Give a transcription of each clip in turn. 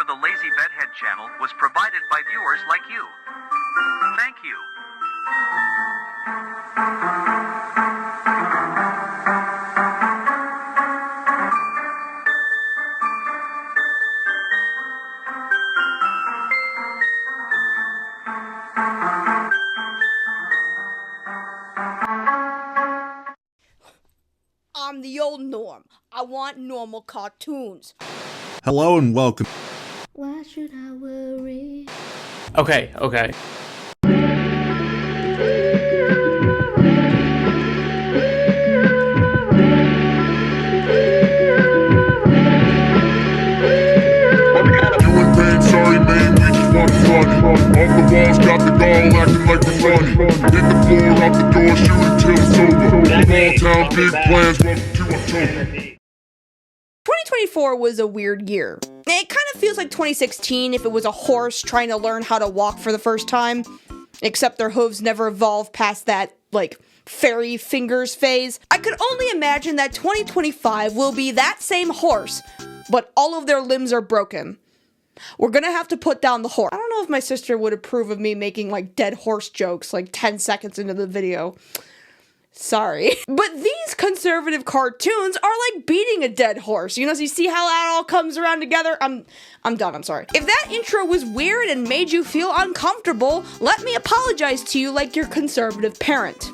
the Lazy Bedhead channel was provided by viewers like you. Thank you. I'm the old Norm. I want normal cartoons. Hello and welcome. Why should I worry? Okay. You in pain, sorry man, we just want fun. Off the walls, got the gall, acting like we're funny. Hit the floor, out the door, shooting till it's over. Small town, big plans, welcome to October. 2024 was a weird year. It kind of feels like 2016 if it was a horse trying to learn how to walk for the first time, except their hooves never evolved past that, fairy fingers phase. I could only imagine that 2025 will be that same horse, but all of their limbs are broken. We're gonna have to put down the horse. I don't know if my sister would approve of me making, dead horse jokes, 10 seconds into the video. Sorry. But these conservative cartoons are like beating a dead horse. So you see how that all comes around together? I'm done, I'm sorry. If that intro was weird and made you feel uncomfortable, let me apologize to you like your conservative parent.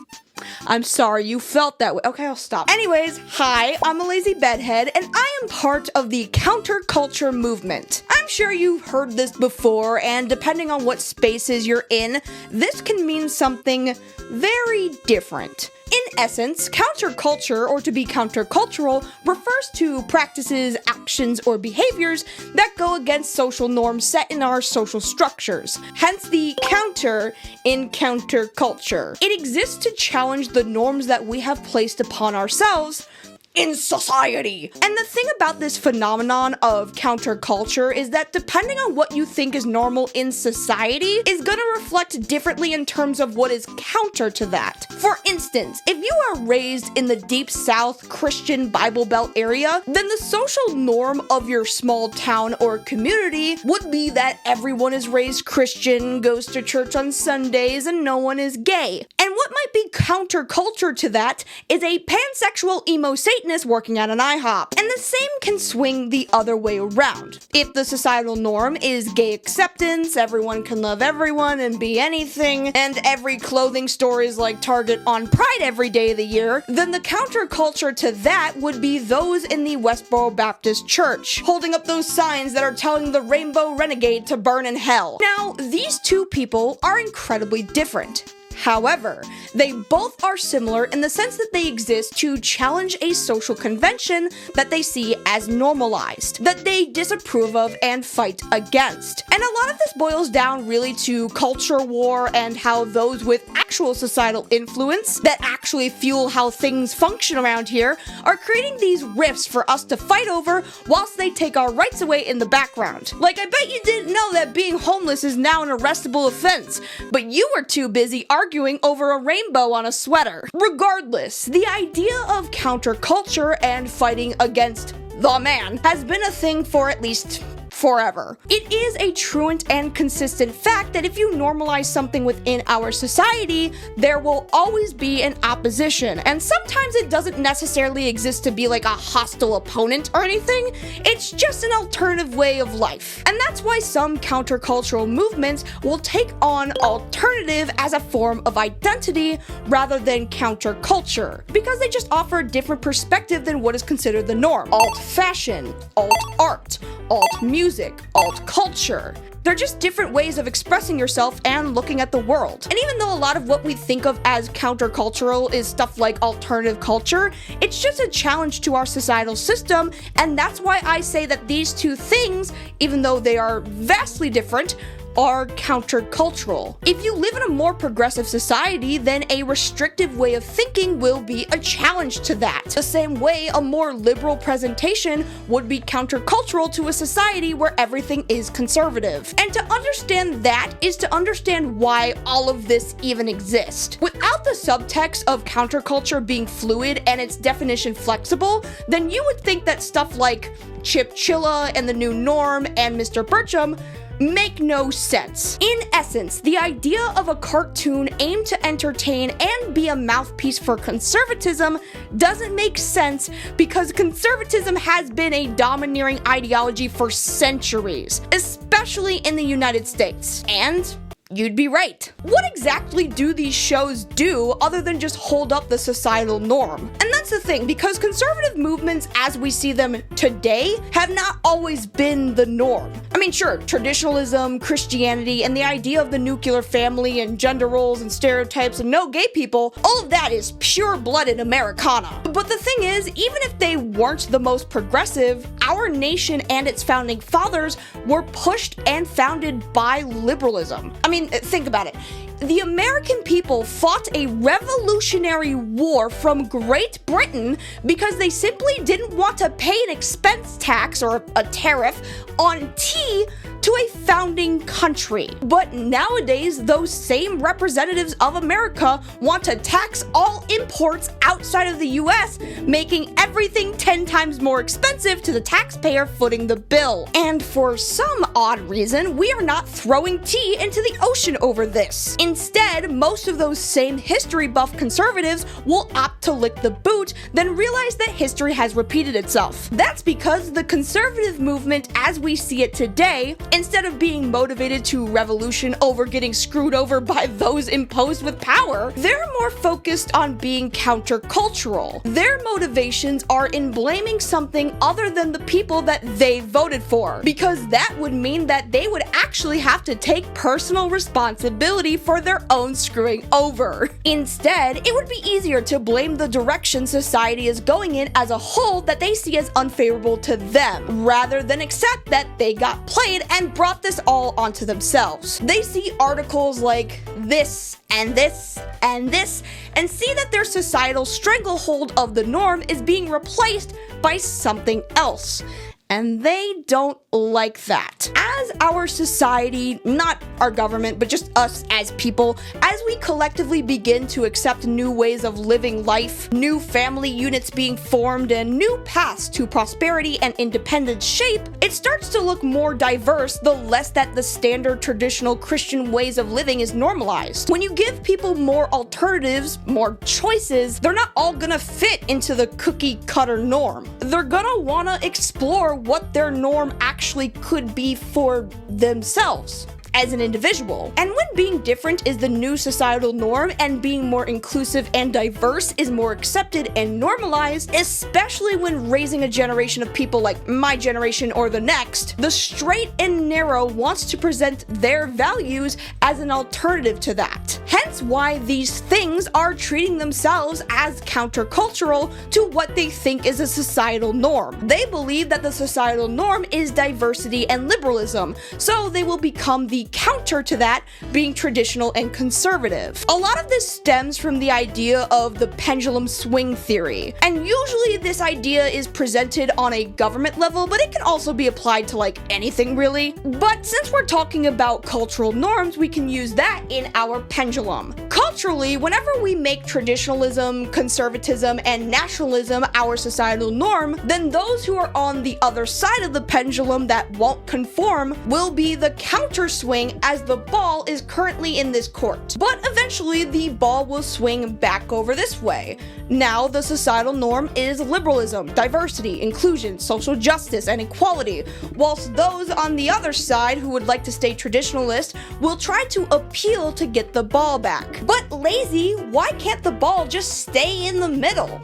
I'm sorry you felt that way. Okay, I'll stop. Anyways, hi, I'm a lazy bedhead, and I am part of the counterculture movement. I'm sure you've heard this before, and depending on what spaces you're in, this can mean something very different. In essence, counterculture, or to be countercultural, refers to practices, actions, or behaviors that go against social norms set in our social structures. Hence the counter in counterculture. It exists to challenge the norms that we have placed upon ourselves in society. And the thing about this phenomenon of counterculture is that depending on what you think is normal in society is gonna reflect differently in terms of what is counter to that. For instance, if you are raised in the deep South Christian Bible Belt area, then the social norm of your small town or community would be that everyone is raised Christian, goes to church on Sundays, and no one is gay. And what might be counterculture to that is a pansexual emo Satanist working at an IHOP. And the same can swing the other way around. If the societal norm is gay acceptance, everyone can love everyone and be anything, and every clothing store is like Target on Pride every day of the year, then the counterculture to that would be those in the Westboro Baptist Church, holding up those signs that are telling the rainbow renegade to burn in hell. Now, these two people are incredibly different. However, they both are similar in the sense that they exist to challenge a social convention that they see as normalized, that they disapprove of and fight against. And a lot of this boils down really to culture war and how those with actual societal influence that actually fuel how things function around here are creating these rifts for us to fight over whilst they take our rights away in the background. I bet you didn't know that being homeless is now an arrestable offense, but you were too busy arguing over a rainbow on a sweater. Regardless, the idea of counterculture and fighting against the man has been a thing for at least forever. It is a truant and consistent fact that if you normalize something within our society, there will always be an opposition. And sometimes it doesn't necessarily exist to be like a hostile opponent or anything. It's just an alternative way of life. And that's why some countercultural movements will take on alternative as a form of identity rather than counterculture, because they just offer a different perspective than what is considered the norm. Alt fashion, alt art, alt music, alt culture. They're just different ways of expressing yourself and looking at the world. And even though a lot of what we think of as countercultural is stuff like alternative culture, it's just a challenge to our societal system, and that's why I say that these two things, even though they are vastly different, are countercultural. If you live in a more progressive society, then a restrictive way of thinking will be a challenge to that. The same way a more liberal presentation would be countercultural to a society where everything is conservative. And to understand that is to understand why all of this even exists. Without the subtext of counterculture being fluid and its definition flexible, then you would think that stuff like Chilla and the New Norm and Mr. Birchum make no sense. In essence, the idea of a cartoon aimed to entertain and be a mouthpiece for conservatism doesn't make sense because conservatism has been a domineering ideology for centuries, especially in the United States. And you'd be right. What exactly do these shows do other than just hold up the societal norm? And that's the thing, because conservative movements as we see them today have not always been the norm. I mean, sure, traditionalism, Christianity, and the idea of the nuclear family and gender roles and stereotypes and no gay people, all of that is pure-blooded Americana. But the thing is, even if they weren't the most progressive, our nation and its founding fathers were pushed and founded by liberalism. I mean, think about it. The American people fought a revolutionary war from Great Britain because they simply didn't want to pay an expense tax or a tariff on tea to a founding country. But nowadays, those same representatives of America want to tax all imports outside of the US, making everything 10 times more expensive to the taxpayer footing the bill. And for some odd reason, we are not throwing tea into the ocean over this. Instead, most of those same history buff conservatives will opt to lick the boot, then realize that history has repeated itself. That's because the conservative movement as we see it today, instead of being motivated to revolution over getting screwed over by those imposed with power, they're more focused on being countercultural. Their motivations are in blaming something other than the people that they voted for, because that would mean that they would actually have to take personal responsibility for their own screwing over. Instead, it would be easier to blame the direction society is going in as a whole that they see as unfavorable to them, rather than accept that they got played and brought this all onto themselves. They see articles like this and this and this and see that their societal stranglehold of the norm is being replaced by something else. And they don't like that. As our society, not our government, but just us as people, as we collectively begin to accept new ways of living life, new family units being formed, and new paths to prosperity and independence shape, it starts to look more diverse the less that the standard traditional Christian ways of living is normalized. When you give people more alternatives, more choices, they're not all gonna fit into the cookie cutter norm. They're gonna wanna explore what their norm actually could be for themselves as an individual. And when being different is the new societal norm and being more inclusive and diverse is more accepted and normalized, especially when raising a generation of people like my generation or the next, the straight and narrow wants to present their values as an alternative to that. Hence why these things are treating themselves as countercultural to what they think is a societal norm. They believe that the societal norm is diversity and liberalism, so they will become the counter to that, being traditional and conservative. A lot of this stems from the idea of the pendulum swing theory, and usually this idea is presented on a government level, but it can also be applied to like anything really. But since we're talking about cultural norms, we can use that in our pendulum. Culturally, whenever we make traditionalism, conservatism, and nationalism our societal norm, then those who are on the other side of the pendulum that won't conform will be the counter swing as the ball is currently in this court. But eventually the ball will swing back over this way. Now the societal norm is liberalism, diversity, inclusion, social justice, and equality, whilst those on the other side who would like to stay traditionalist will try to appeal to get the ball back. But lazy, why can't the ball just stay in the middle?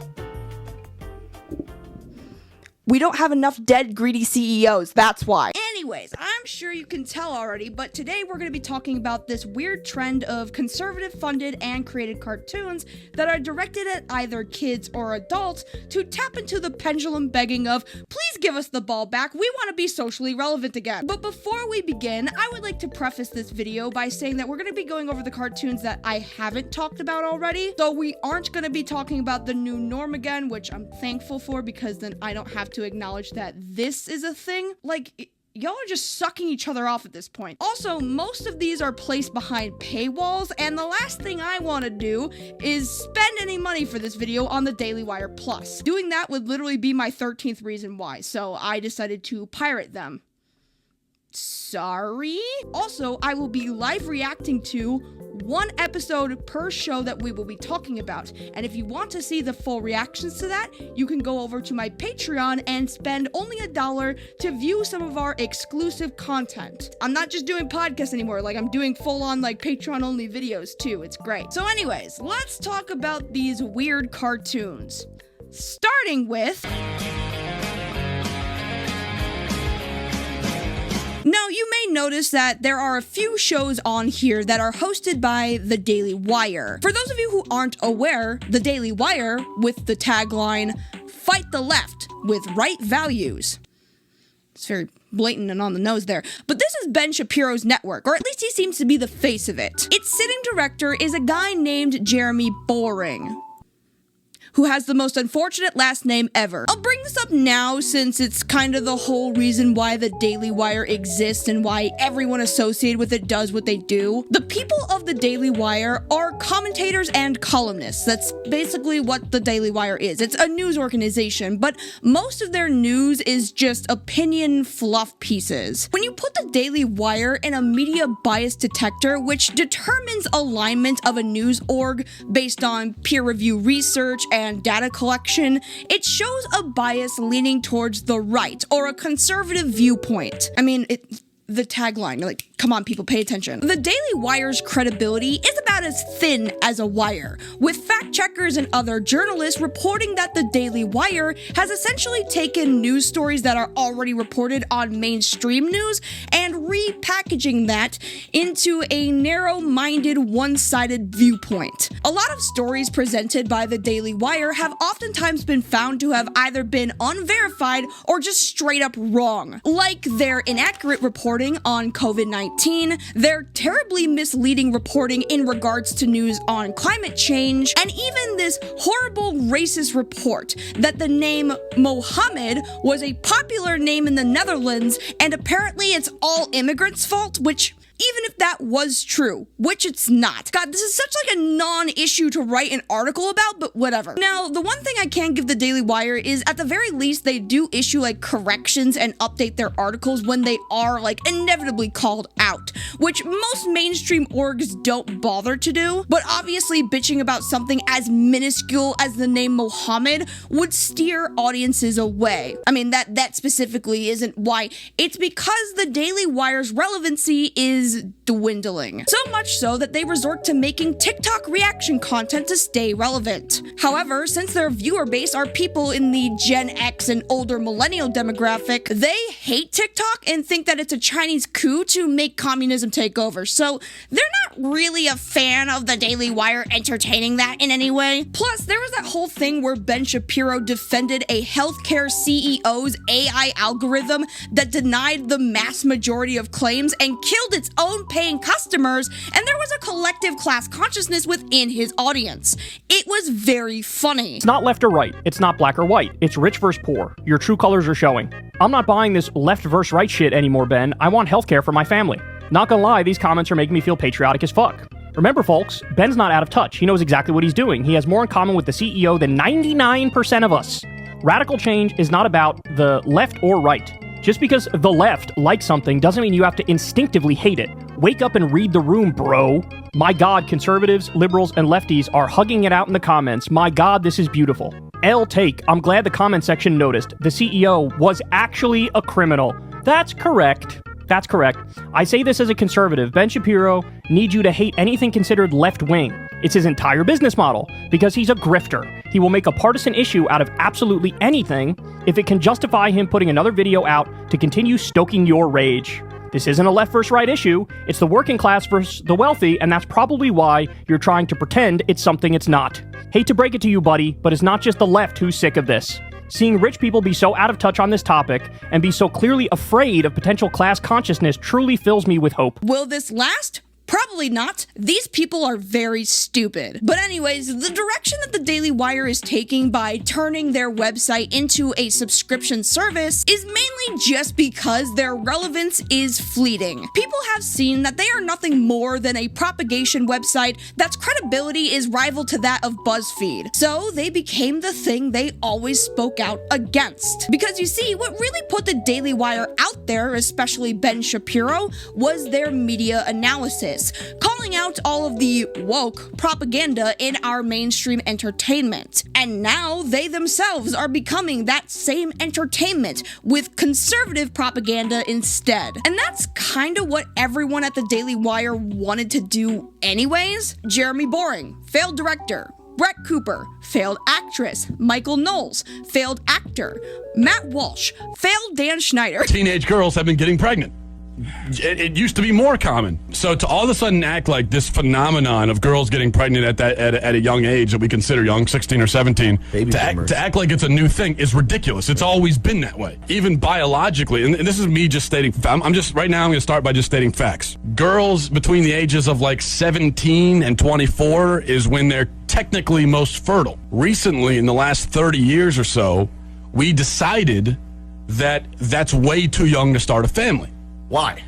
We don't have enough dead, greedy CEOs, that's why. Anyways, I'm sure you can tell already, but today we're going to be talking about this weird trend of conservative-funded and created cartoons that are directed at either kids or adults to tap into the pendulum begging of, please give us the ball back, we want to be socially relevant again. But before we begin, I would like to preface this video by saying that we're going to be going over the cartoons that I haven't talked about already, though we aren't going to be talking about the new norm again, which I'm thankful for because then I don't have to acknowledge that this is a thing. Like, y'all are just sucking each other off at this point. Also, most of these are placed behind paywalls, and the last thing I want to do is spend any money for this video on the Daily Wire Plus. Doing that would literally be my 13th reason why, so I decided to pirate them. Sorry? Also, I will be live reacting to one episode per show that we will be talking about, and if you want to see the full reactions to that, you can go over to my Patreon and spend only $1 to view some of our exclusive content. I'm not just doing podcasts anymore, like I'm doing full-on like Patreon only videos too. It's great. So anyways, let's talk about these weird cartoons. Starting with... Now, you may notice that there are a few shows on here that are hosted by The Daily Wire. For those of you who aren't aware, The Daily Wire, with the tagline, "Fight the left with right values." It's very blatant and on the nose there. But this is Ben Shapiro's network, or at least he seems to be the face of it. Its sitting director is a guy named Jeremy Boring, who has the most unfortunate last name ever. I'll bring this up now since it's kind of the whole reason why the Daily Wire exists and why everyone associated with it does what they do. The people of the Daily Wire are commentators and columnists. That's basically what the Daily Wire is. It's a news organization, but most of their news is just opinion fluff pieces. When you put the Daily Wire in a media bias detector, which determines alignment of a news org based on peer review research and data collection, it shows a bias leaning towards the right or a conservative viewpoint. I mean, the tagline, like, come on people, pay attention. The Daily Wire's credibility is about as thin as a wire, with fact checkers and other journalists reporting that the Daily Wire has essentially taken news stories that are already reported on mainstream news and repackaging that into a narrow-minded, one-sided viewpoint. A lot of stories presented by the Daily Wire have oftentimes been found to have either been unverified or just straight up wrong, like their inaccurate reporting on COVID-19, their terribly misleading reporting in regards to news on climate change, and even this horrible racist report that the name Mohammed was a popular name in the Netherlands and apparently it's all immigrants' fault, which... even if that was true, which it's not. God, this is such like a non-issue to write an article about, but whatever. Now, the one thing I can give the Daily Wire is at the very least they do issue like corrections and update their articles when they are like inevitably called out, which most mainstream orgs don't bother to do. But obviously bitching about something as minuscule as the name Mohammed would steer audiences away. I mean, that specifically isn't why. It's because the Daily Wire's relevancy is dwindling. So much so that they resort to making TikTok reaction content to stay relevant. However, since their viewer base are people in the Gen X and older millennial demographic, they hate TikTok and think that it's a Chinese coup to make communism take over. So they're not really a fan of the Daily Wire entertaining that in any way. Plus, there was that whole thing where Ben Shapiro defended a healthcare CEO's AI algorithm that denied the mass majority of claims and killed its own paying customers, and there was a collective class consciousness within his audience. It was very funny. It's not left or right. It's not black or white. It's rich versus poor. Your true colors are showing. I'm not buying this left versus right shit anymore, Ben. I want healthcare for my family. Not gonna lie, these comments are making me feel patriotic as fuck. Remember, folks, Ben's not out of touch. He knows exactly what he's doing. He has more in common with the CEO than 99% of us. Radical change is not about the left or right. Just because the left likes something doesn't mean you have to instinctively hate it. Wake up and read the room, bro. My God, conservatives, liberals, and lefties are hugging it out in the comments. My God, this is beautiful. Take. I'm glad the comment section noticed. The CEO was actually a criminal. That's correct. That's correct. I say this as a conservative. Ben Shapiro needs you to hate anything considered left-wing. It's his entire business model, because he's a grifter. He will make a partisan issue out of absolutely anything if it can justify him putting another video out to continue stoking your rage. This isn't a left versus right issue, it's the working class versus the wealthy, and that's probably why you're trying to pretend it's something it's not. Hate to break it to you, buddy, but it's not just the left who's sick of this. Seeing rich people be so out of touch on this topic and be so clearly afraid of potential class consciousness truly fills me with hope. Will this last? Probably not. These people are very stupid. But anyways, the direction that the Daily Wire is taking by turning their website into a subscription service is mainly just because their relevance is fleeting. People have seen that they are nothing more than a propagation website that's credibility is rival to that of BuzzFeed. So they became the thing they always spoke out against. Because you see, what really put the Daily Wire out there, especially Ben Shapiro, was their media analysis, calling out all of the woke propaganda in our mainstream entertainment. And now they themselves are becoming that same entertainment with conservative propaganda instead. And that's kind of what everyone at the Daily Wire wanted to do anyways. Jeremy Boring, failed director. Brett Cooper, failed actress. Michael Knowles, failed actor. Matt Walsh, failed Dan Schneider. Teenage girls have been getting pregnant. It used to be more common. So to all of a sudden act like this phenomenon of girls getting pregnant at a young age that we consider young, 16 or 17, to act like it's a new thing is ridiculous. It's always been that way. Even biologically, and this is me just stating, right now I'm going to start by just stating facts. Girls between the ages of like 17 and 24 is when they're technically most fertile. Recently, in the last 30 years or so, we decided that that's way too young to start a family. Why?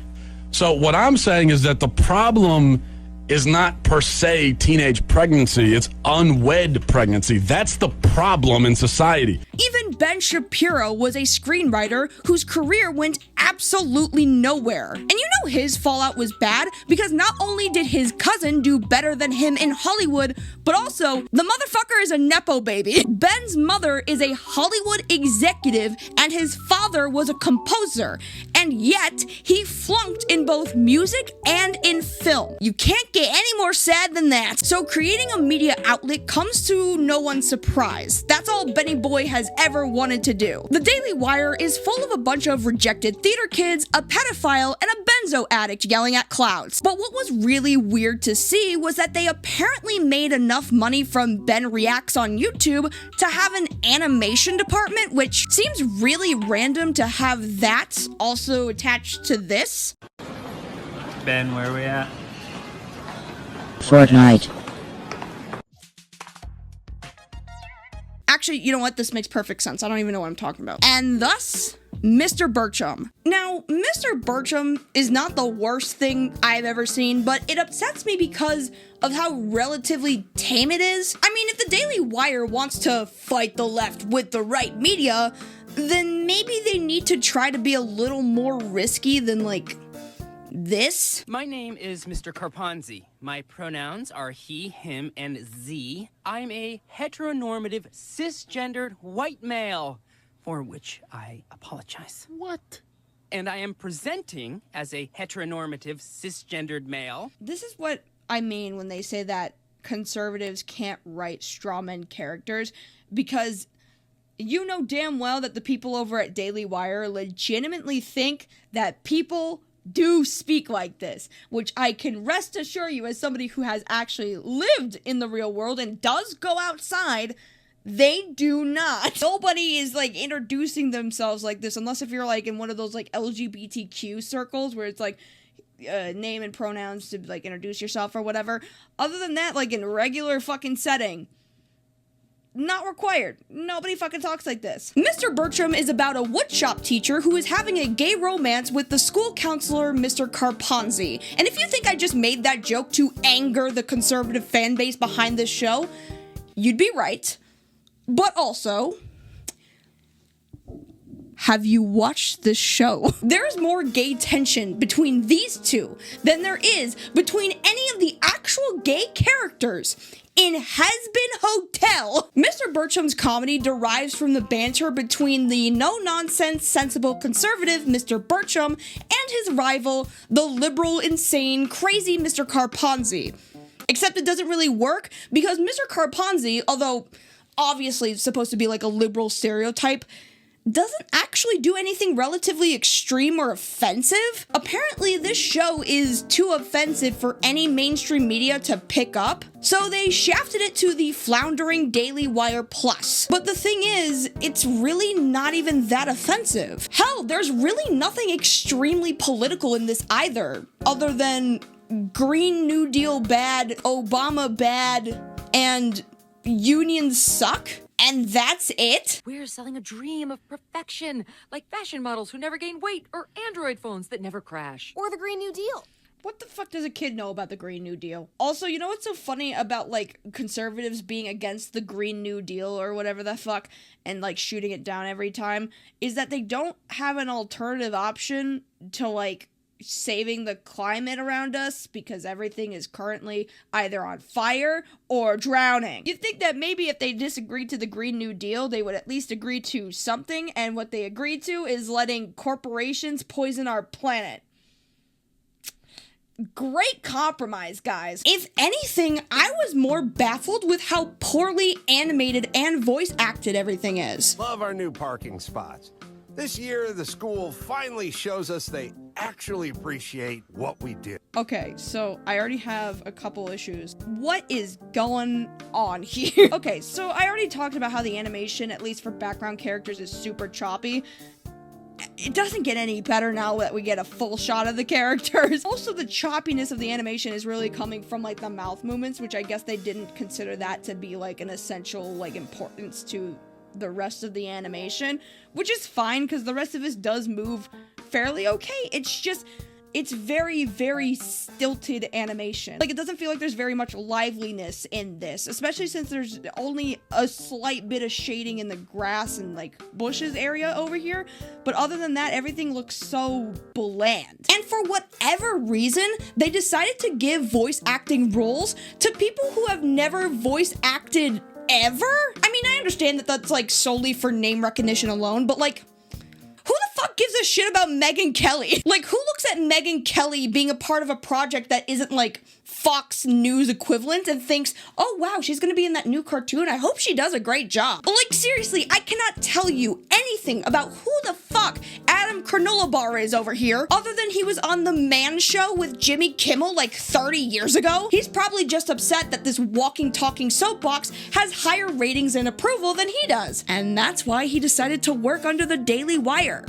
So what I'm saying is that the problem is not per se teenage pregnancy, it's unwed pregnancy. That's the problem in society. Even Ben Shapiro was a screenwriter whose career went absolutely nowhere. And you know his fallout was bad because not only did his cousin do better than him in Hollywood, but also the motherfucker is a Nepo baby. Ben's mother is a Hollywood executive and his father was a composer. And yet, he flunked in both music and in film. You can't get any more sad than that. So creating a media outlet comes to no one's surprise. That's all Benny Boy has ever wanted to do. The Daily Wire is full of a bunch of rejected theater kids, a pedophile, and a benzo addict yelling at clouds. But what was really weird to see was that they apparently made enough money from Ben Reacts on YouTube to have an animation department, which seems really random to have that also attached to this. Ben, where are we at? Fortnite. Actually, you know what? This makes perfect sense. I don't even know what I'm talking about. And thus, Mr. Birchum. Now, Mr. Birchum is not the worst thing I've ever seen, but it upsets me because of how relatively tame it is. I mean, if the Daily Wire wants to fight the left with the right media, then maybe they need to try to be a little more risky than, like, this. My name is Mr. Carponzi. My pronouns are he, him, and z. I'm a heteronormative, cisgendered white male, for which I apologize. What? And I am presenting as a heteronormative, cisgendered male. This is what I mean when they say that conservatives can't write strawman characters, because you know damn well that the people over at Daily Wire legitimately think that people do speak like this, which I can rest assure you, as somebody who has actually lived in the real world and does go outside, they do not. Nobody is like introducing themselves like this, unless if you're like in one of those like LGBTQ circles where it's like name and pronouns to like introduce yourself or whatever. Other than that, like in regular fucking setting, not required. Nobody fucking talks like this. Mr. Birchum is about a woodshop teacher who is having a gay romance with the school counselor, Mr. Carponzi. And if you think I just made that joke to anger the conservative fan base behind this show, you'd be right. But also, have you watched this show? There's more gay tension between these two than there is between any of the actual gay characters in Has Been Hotel. Mr. Birchum's comedy derives from the banter between the no-nonsense, sensible conservative Mr. Birchum and his rival, the liberal, insane, crazy Mr. Carponzi. Except it doesn't really work because Mr. Carponzi, although obviously supposed to be like a liberal stereotype, doesn't actually do anything relatively extreme or offensive. Apparently, this show is too offensive for any mainstream media to pick up, so they shafted it to the floundering Daily Wire Plus. But the thing is, it's really not even that offensive. Hell, there's really nothing extremely political in this either, other than Green New Deal bad, Obama bad, and unions suck. And that's it? We're selling a dream of perfection, like fashion models who never gain weight, or Android phones that never crash. Or the Green New Deal. What the fuck does a kid know about the Green New Deal? Also, you know what's so funny about, like, conservatives being against the Green New Deal or whatever the fuck, and, like, shooting it down every time, is that they don't have an alternative option to, like, saving the climate around us, because everything is currently either on fire or drowning. You'd think that maybe if they disagreed to the Green New Deal, they would at least agree to something, and what they agreed to is letting corporations poison our planet. Great compromise, guys. If anything, I was more baffled with how poorly animated and voice acted everything is. Love our new parking spots. This year, the school finally shows us they actually appreciate what we do. Okay, so I already have a couple issues. What is going on here? Okay, so I already talked about how the animation, at least for background characters, is super choppy. It doesn't get any better now that we get a full shot of the characters. Also, the choppiness of the animation is really coming from, like, the mouth movements, which I guess they didn't consider that to be, like, an essential, like, importance to the rest of the animation, which is fine because the rest of this does move fairly okay. It's just, it's very, very stilted animation. Like, it doesn't feel like there's very much liveliness in this, especially since there's only a slight bit of shading in the grass and, like, bushes area over here. But other than that, everything looks so bland. And for whatever reason, they decided to give voice acting roles to people who have never voice acted ever? I mean, I understand that that's, like, solely for name recognition alone, but, like, who the fuck gives a shit about Megyn Kelly? Like, who looks at Megyn Kelly being a part of a project that isn't, like, Fox News equivalent and thinks, oh wow, she's gonna be in that new cartoon, I hope she does a great job. Like, seriously, I cannot tell you anything about who the fuck Adam Carnolabar is over here, other than he was on The Man Show with Jimmy Kimmel like 30 years ago. He's probably just upset that this walking, talking soapbox has higher ratings and approval than he does, and that's why he decided to work under the Daily Wire.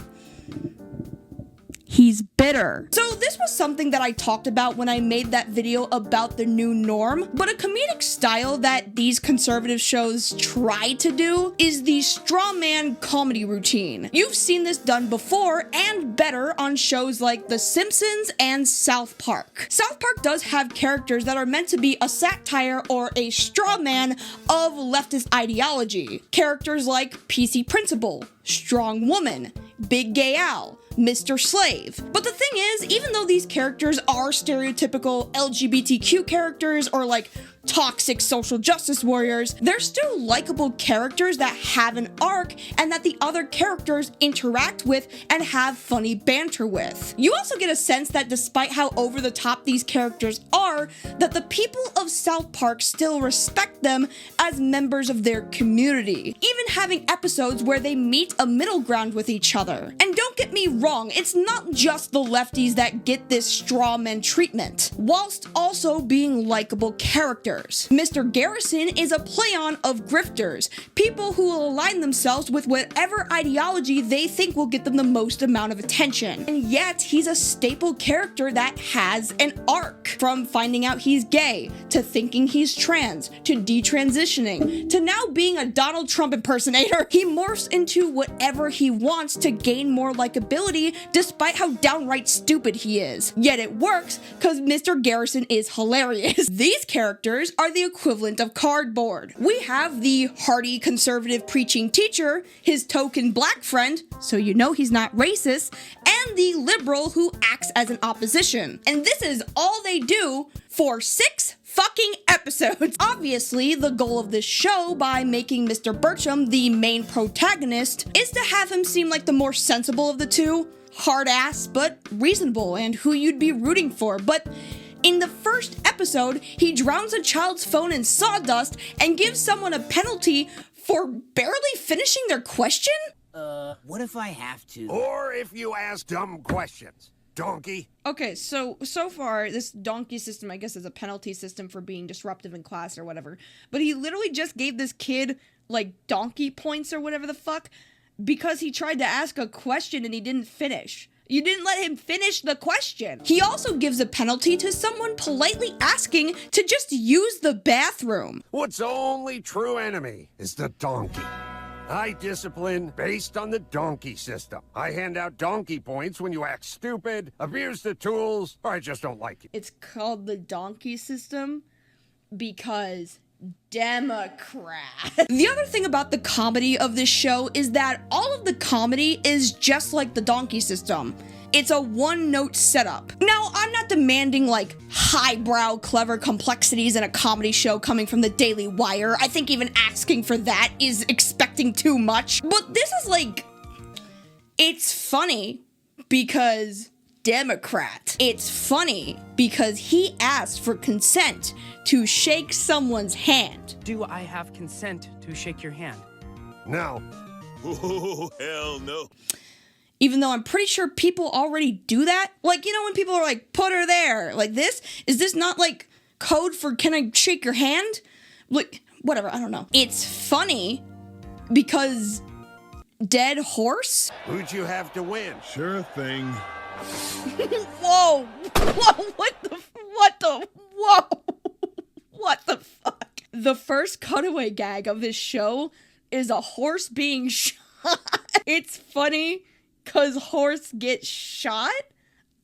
He's bitter. So this was something that I talked about when I made that video about the new norm, but a comedic style that these conservative shows try to do is the straw man comedy routine. You've seen this done before and better on shows like The Simpsons and South Park. South Park does have characters that are meant to be a satire or a straw man of leftist ideology. Characters like PC Principal, Strong Woman, Big Gay Al, Mr. Slave. But the thing is, even though these characters are stereotypical LGBTQ characters or like toxic social justice warriors, they're still likable characters that have an arc and that the other characters interact with and have funny banter with. You also get a sense that despite how over the top these characters are, that the people of South Park still respect them as members of their community, even having episodes where they meet a middle ground with each other. And don't get me wrong, it's not just the lefties that get this straw man treatment, whilst also being likable characters. Mr. Garrison is a play-on of grifters, people who will align themselves with whatever ideology they think will get them the most amount of attention. And yet, he's a staple character that has an arc. From finding out he's gay, to thinking he's trans, to detransitioning, to now being a Donald Trump impersonator. He morphs into whatever he wants to gain more likability, despite how downright stupid he is. Yet it works, because Mr. Garrison is hilarious. These characters are the equivalent of cardboard. We have the hearty conservative preaching teacher, his token black friend, so you know he's not racist, and the liberal who acts as an opposition. And this is all they do for 6 fucking episodes. Obviously, the goal of this show, by making Mr. Birchum the main protagonist, is to have him seem like the more sensible of the two. Hard ass, but reasonable, and who you'd be rooting for. But in the first episode, he drowns a child's phone in sawdust and gives someone a penalty for barely finishing their question? What if I have to? Or if you ask dumb questions. Donkey. Okay, so far, this donkey system, I guess, is a penalty system for being disruptive in class or whatever. But he literally just gave this kid, like, donkey points or whatever the fuck because he tried to ask a question and he didn't finish. You didn't let him finish the question. He also gives a penalty to someone politely asking to just use the bathroom. What's only true enemy is the donkey. I discipline based on the donkey system. I hand out donkey points when you act stupid, abuse the tools, or I just don't like you. It's called the donkey system because Democrat. The other thing about the comedy of this show is that all of the comedy is just like the donkey system. It's a one-note setup. Now, I'm not demanding, like, highbrow, clever complexities in a comedy show coming from the Daily Wire. I think even asking for that is expecting too much. But this is, like, it's funny because Democrat. It's funny because he asked for consent to shake someone's hand. Do I have consent to shake your hand? No. Oh, hell no. Even though I'm pretty sure people already do that. Like, you know, when people are like, put her there, like this? Is this not like code for can I shake your hand? Like, whatever, I don't know. It's funny because dead horse? Who'd you have to win? Sure thing. Whoa, what the fuck? The first cutaway gag of this show is a horse being shot. It's funny because horse gets shot,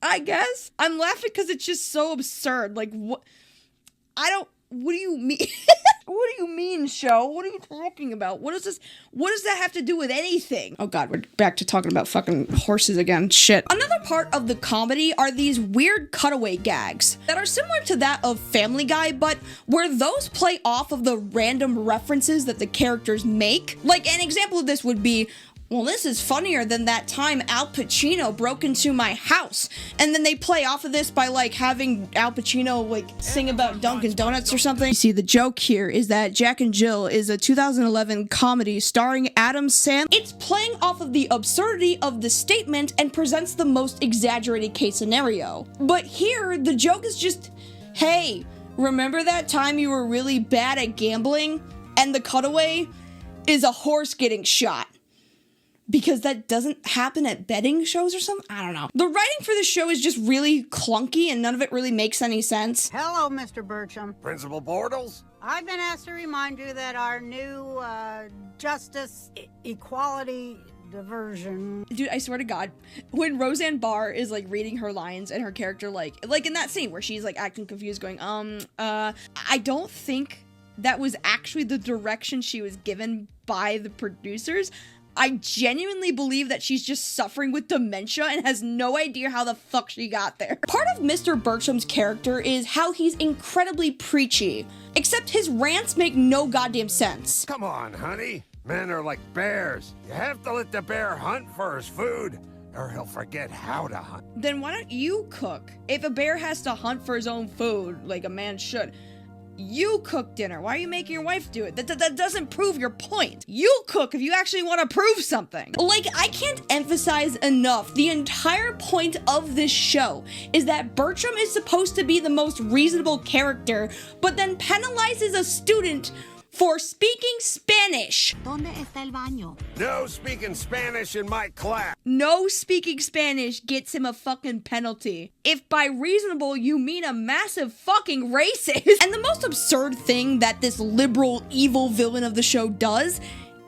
I guess. I'm laughing because it's just so absurd. Like, what do you mean? What do you mean, show? What are you talking about? What does that have to do with anything? Oh god, we're back to talking about fucking horses again. Shit. Another part of the comedy are these weird cutaway gags that are similar to that of Family Guy, but where those play off of the random references that the characters make. Like, an example of this would be, well, this is funnier than that time Al Pacino broke into my house. And then they play off of this by, like, having Al Pacino, like, sing about Dunkin' Donuts or something. You see, the joke here is that Jack and Jill is a 2011 comedy starring Adam Sandler. It's playing off of the absurdity of the statement and presents the most exaggerated case scenario. But here, the joke is just, hey, remember that time you were really bad at gambling? And the cutaway is a horse getting shot. Because that doesn't happen at betting shows or something? I don't know. The writing for this show is just really clunky and none of it really makes any sense. Hello, Mr. Birchum. Principal Bortles? I've been asked to remind you that our new justice, equality, diversion. Dude, I swear to God, when Roseanne Barr is like reading her lines and her character like in that scene where she's like acting confused going, I don't think that was actually the direction she was given by the producers. I genuinely believe that she's just suffering with dementia and has no idea how the fuck she got there. Part of Mr. Birchum's character is how he's incredibly preachy, except his rants make no goddamn sense. Come on, honey. Men are like bears. You have to let the bear hunt for his food, or he'll forget how to hunt. Then why don't you cook? If a bear has to hunt for his own food, like a man should, you cook dinner. Why are you making your wife do it? That doesn't prove your point. You cook if you actually want to prove something. Like, I can't emphasize enough, the entire point of this show is that Birchum is supposed to be the most reasonable character, but then penalizes a student for speaking Spanish. ¿Dónde está el baño? No speaking Spanish in my class. No speaking Spanish gets him a fucking penalty. If by reasonable you mean a massive fucking racist. And the most absurd thing that this liberal evil villain of the show does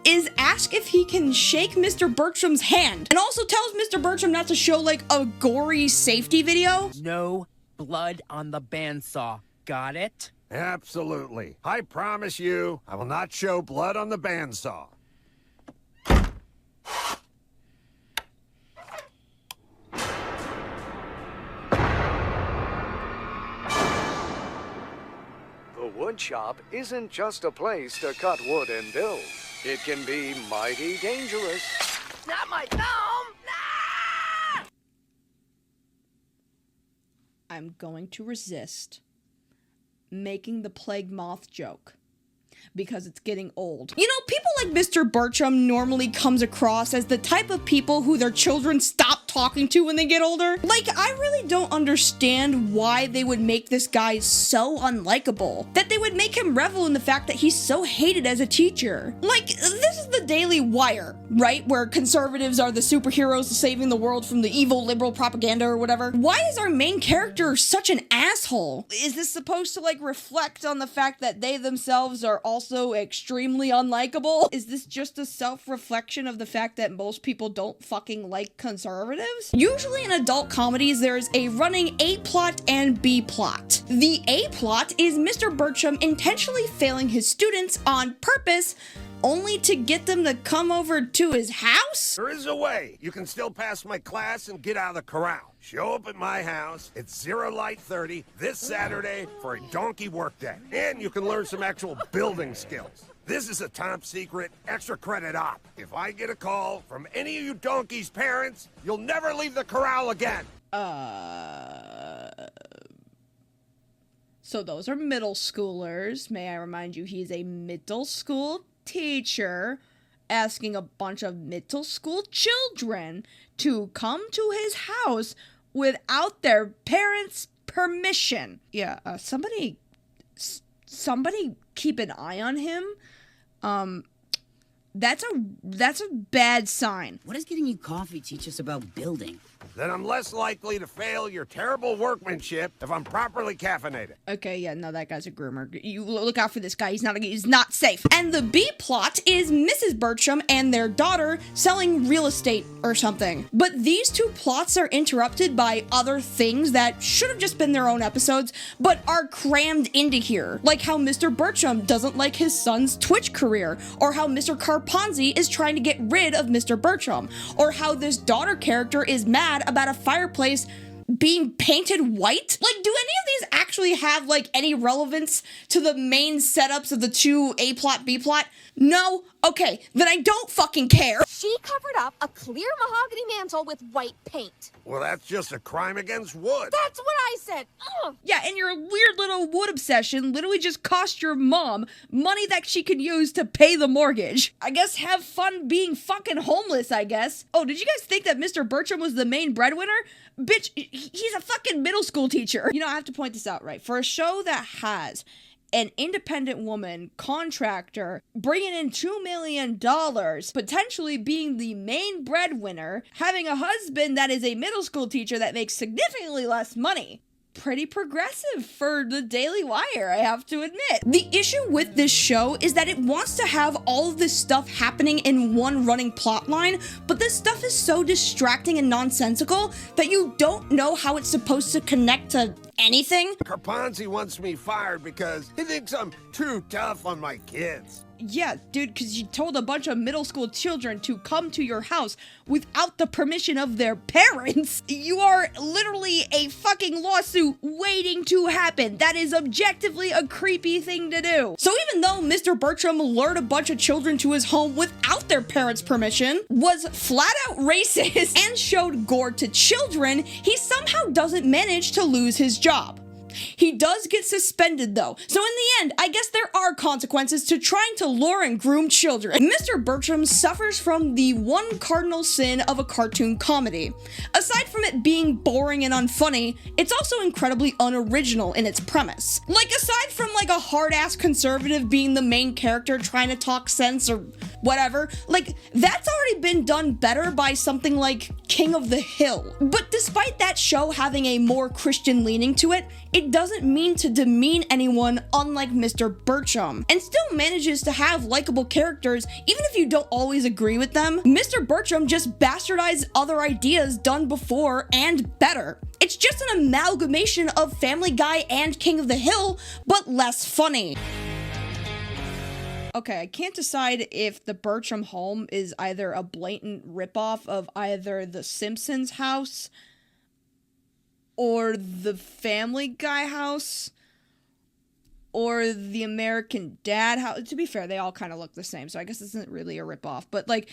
is ask if he can shake Mr. Birchum's hand. And also tells Mr. Birchum not to show like a gory safety video. No blood on the bandsaw. Got it? Absolutely. I promise you, I will not show blood on the bandsaw. The wood shop isn't just a place to cut wood and build. It can be mighty dangerous. Not my thumb! I'm going to resist making the plague moth joke because it's getting old. You know, people like Mr. Birchum normally comes across as the type of people who their children stop talking to when they get older. Like, I really don't understand why they would make this guy so unlikable, that they would make him revel in the fact that he's so hated as a teacher. Like, this is the Daily Wire, right? Where conservatives are the superheroes saving the world from the evil liberal propaganda or whatever. Why is our main character such an asshole? Is this supposed to like reflect on the fact that they themselves are also extremely unlikable? Is this just a self-reflection of the fact that most people don't fucking like conservatives? Usually in adult comedies, there's a running A plot and B plot. The A plot is Mr. Birchum intentionally failing his students on purpose, only to get them to come over to his house? There is a way. You can still pass my class and get out of the corral. Show up at my house at 0 Light 30 this Saturday for a donkey workday. And you can learn some actual building skills. This is a top secret extra credit op. If I get a call from any of you donkeys' parents, you'll never leave the corral again. So those are middle schoolers. May I remind you, he's a middle school teacher asking a bunch of middle school children to come to his house without their parents' permission. Yeah, somebody keep an eye on him. That's a bad sign. What does getting you coffee teach us about building? Then I'm less likely to fail your terrible workmanship if I'm properly caffeinated. Okay, yeah, no, that guy's a groomer. You look out for this guy. He's not safe. And the B plot is Mrs. Birchum and their daughter selling real estate or something. But these two plots are interrupted by other things that should have just been their own episodes, but are crammed into here. Like how Mr. Birchum doesn't like his son's Twitch career, or how Mr. Carponzi is trying to get rid of Mr. Birchum, or how this daughter character is mad about a fireplace being painted white? Like, do any of these actually have, like, any relevance to the main setups of the two A plot, B plot? No? Okay, then I don't fucking care. She covered up a clear mahogany mantle with white paint. Well, that's just a crime against wood. That's what I said. Ugh. Yeah, and your weird little wood obsession literally just cost your mom money that she could use to pay the mortgage. I guess have fun being fucking homeless, I guess. Oh, did you guys think that Mr. Birchum was the main breadwinner? Bitch, he's a fucking middle school teacher. You know, I have to point this out, right? For a show that has an independent woman contractor bringing in $2 million, potentially being the main breadwinner, having a husband that is a middle school teacher that makes significantly less money. Pretty progressive for the Daily Wire, I have to admit. The issue with this show is that it wants to have all of this stuff happening in one running plot line, but this stuff is so distracting and nonsensical that you don't know how it's supposed to connect to anything. Carponzi wants me fired because he thinks I'm too tough on my kids. Yeah, dude, because you told a bunch of middle school children to come to your house without the permission of their parents. You are literally a fucking lawsuit waiting to happen. That is objectively a creepy thing to do. So even though Mr. Birchum lured a bunch of children to his home without their parents' permission, was flat out racist, and showed gore to children, he somehow doesn't manage to lose his job. He does get suspended though, so in the end, I guess there are consequences to trying to lure and groom children. Mr. Birchum suffers from the one cardinal sin of a cartoon comedy. Aside from it being boring and unfunny, it's also incredibly unoriginal in its premise. Like, aside from like a hard-ass conservative being the main character trying to talk sense or whatever, like, that's already been done better by something like King of the Hill. But despite that show having a more Christian leaning to it, it doesn't mean to demean anyone, unlike Mr. Birchum, and still manages to have likable characters even if you don't always agree with them. Mr. Birchum just bastardized other ideas done before and better. It's just an amalgamation of Family Guy and King of the Hill, but less funny. Okay, I can't decide if the Birchum home is either a blatant ripoff of either the Simpsons house or the Family Guy house or the American Dad house. To be fair, they all kind of look the same, so I guess this isn't really a ripoff. But, like,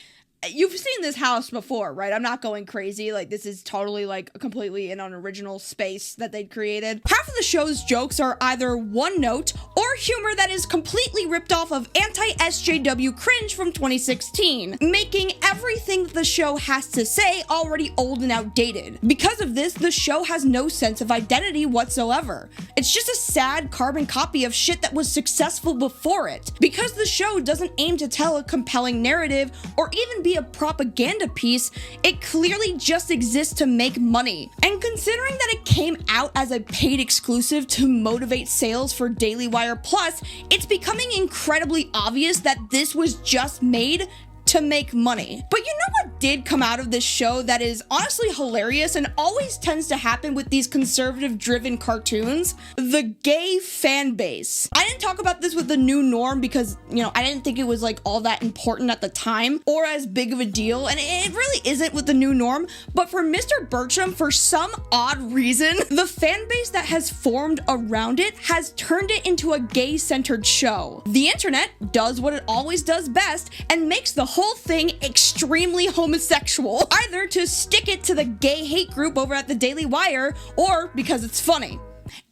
you've seen this house before, right? I'm not going crazy. Like, this is totally, like, completely an unoriginal space that they'd created. Half of the show's jokes are either one note or humor that is completely ripped off of anti-SJW cringe from 2016, making everything that the show has to say already old and outdated. Because of this, the show has no sense of identity whatsoever. It's just a sad carbon copy of shit that was successful before it. Because the show doesn't aim to tell a compelling narrative or even be a propaganda piece, it clearly just exists to make money. And considering that it came out as a paid exclusive to motivate sales for Daily Wire Plus, it's becoming incredibly obvious that this was just made to make money. But you know what did come out of this show that is honestly hilarious and always tends to happen with these conservative-driven cartoons? The gay fan base. I didn't talk about this with the new norm because, you know, I didn't think it was like all that important at the time or as big of a deal, and it really isn't with the new norm, but for Mr. Birchum, for some odd reason, the fan base that has formed around it has turned it into a gay-centered show. The internet does what it always does best and makes the whole thing extremely homosexual, either to stick it to the gay hate group over at the Daily Wire or because it's funny.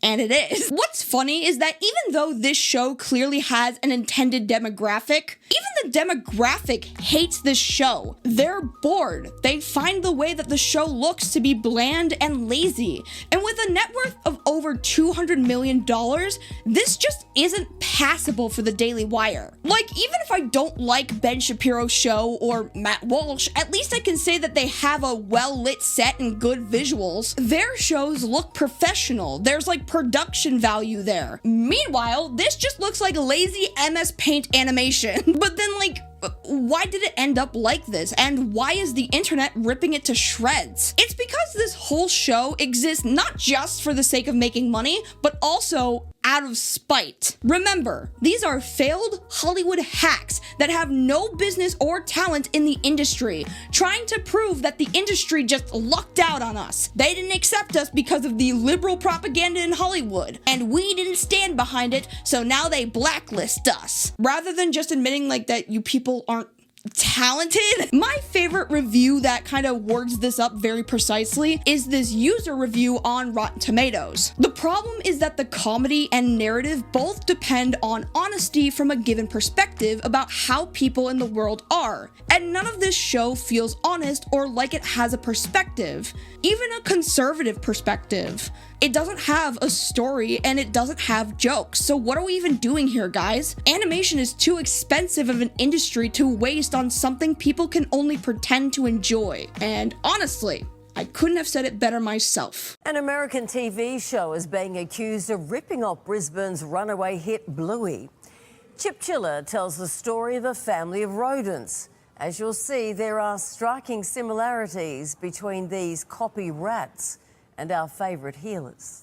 And it is. What's funny is that even though this show clearly has an intended demographic, even the demographic hates this show. They're bored. They find the way that the show looks to be bland and lazy. And with a net worth of over $200 million, this just isn't passable for the Daily Wire. Like, even if I don't like Ben Shapiro's show or Matt Walsh, at least I can say that they have a well-lit set and good visuals. Their shows look professional. There's like production value there. Meanwhile, this just looks like lazy MS Paint animation. But then, like, why did it end up like this? And why is the internet ripping it to shreds? It's because this whole show exists not just for the sake of making money, but also out of spite. Remember, these are failed Hollywood hacks that have no business or talent in the industry, trying to prove that the industry just lucked out on us. They didn't accept us because of the liberal propaganda in Hollywood, and we didn't stand behind it, so now they blacklist us. Rather than just admitting like that you people aren't talented. My favorite review that kind of words this up very precisely is this user review on Rotten Tomatoes. The problem is that the comedy and narrative both depend on honesty from a given perspective about how people in the world are, and none of this show feels honest or like it has a perspective, even a conservative perspective. It doesn't have a story and it doesn't have jokes. So what are we even doing here, guys? Animation is too expensive of an industry to waste on something people can only pretend to enjoy. And honestly, I couldn't have said it better myself. An American TV show is being accused of ripping off Brisbane's runaway hit Bluey. Chilla tells the story of a family of rodents. As you'll see, there are striking similarities between these copy rats and our favourite healers.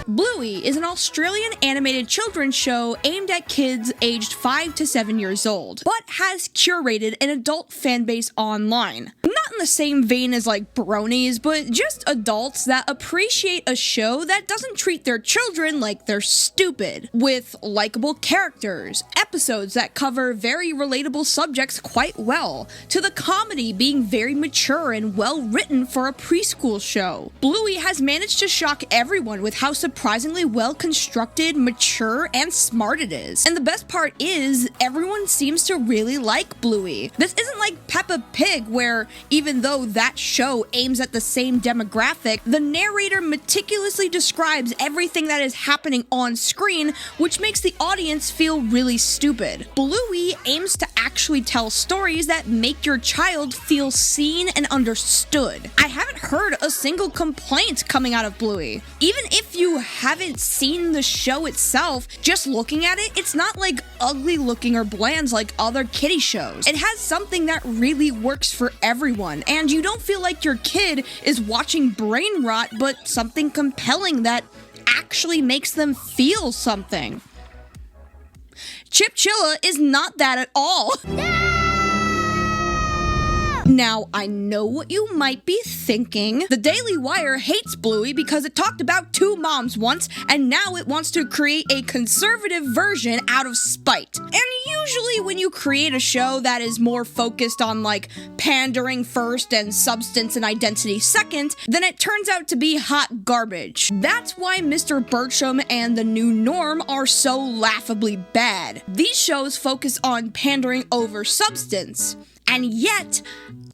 Bluey is an Australian animated children's show aimed at kids aged 5 to 7 years old, but has curated an adult fan base online. Not in the same vein as like bronies, but just adults that appreciate a show that doesn't treat their children like they're stupid, with likable characters, episodes that cover very relatable subjects quite well, to the comedy being very mature and well written for a preschool show. Bluey has managed to shock everyone with how surprisingly well constructed, mature, and smart it is. And the best part is, everyone seems to really like Bluey. This isn't like Peppa Pig, where even though that show aims at the same demographic, the narrator meticulously describes everything that is happening on screen, which makes the audience feel really stupid. Bluey aims to actually tell stories that make your child feel seen and understood. I haven't heard a single complaint coming out of Bluey. Even if you haven't seen the show itself, just looking at it, it's not like ugly looking or bland like other kiddie shows. It has something that really works for everyone, and you don't feel like your kid is watching brain rot, but something compelling that actually makes them feel something. Chilla is not that at all. Now, I know what you might be thinking. The Daily Wire hates Bluey because it talked about two moms once, and now it wants to create a conservative version out of spite. And usually when you create a show that is more focused on like pandering first and substance and identity second, then it turns out to be hot garbage. That's why Mr. Birchum and The New Norm are so laughably bad. These shows focus on pandering over substance. And yet,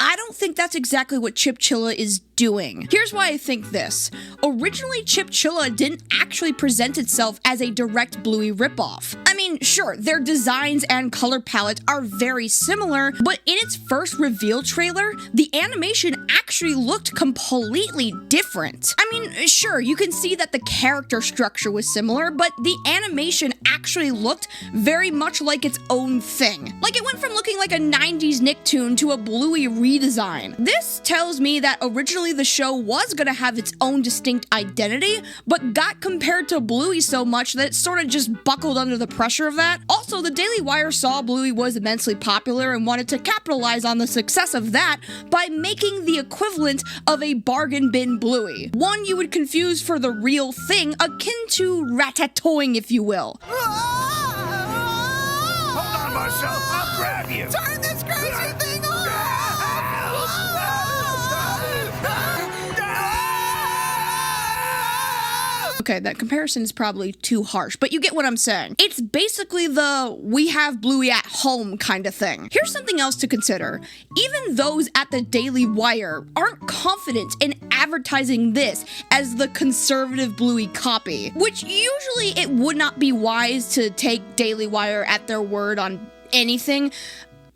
I don't think that's exactly what Chilla is doing. Here's why I think this. Originally, Chilla didn't actually present itself as a direct Bluey ripoff. I mean, sure, their designs and color palette are very similar, but in its first reveal trailer, the animation actually looked completely different. I mean, sure, you can see that the character structure was similar, but the animation actually looked very much like its own thing. Like it went from looking like a 90s Nicktoon to a Bluey redesign. This tells me that originally the show was gonna have its own distinct identity, but got compared to Bluey so much that it sort of just buckled under the pressure of that. Also, the Daily Wire saw Bluey was immensely popular and wanted to capitalize on the success of that by making the equivalent of a bargain bin Bluey. One you would confuse for the real thing, akin to ratatouille, if you will. Hold on, Marcel. I'll grab you. Turn this crazy thing off! Okay, that comparison is probably too harsh, but you get what I'm saying. It's basically the we have Bluey at home kind of thing. Here's something else to consider. Even those at the Daily Wire aren't confident in advertising this as the conservative Bluey copy, which usually it would not be wise to take Daily Wire at their word on anything.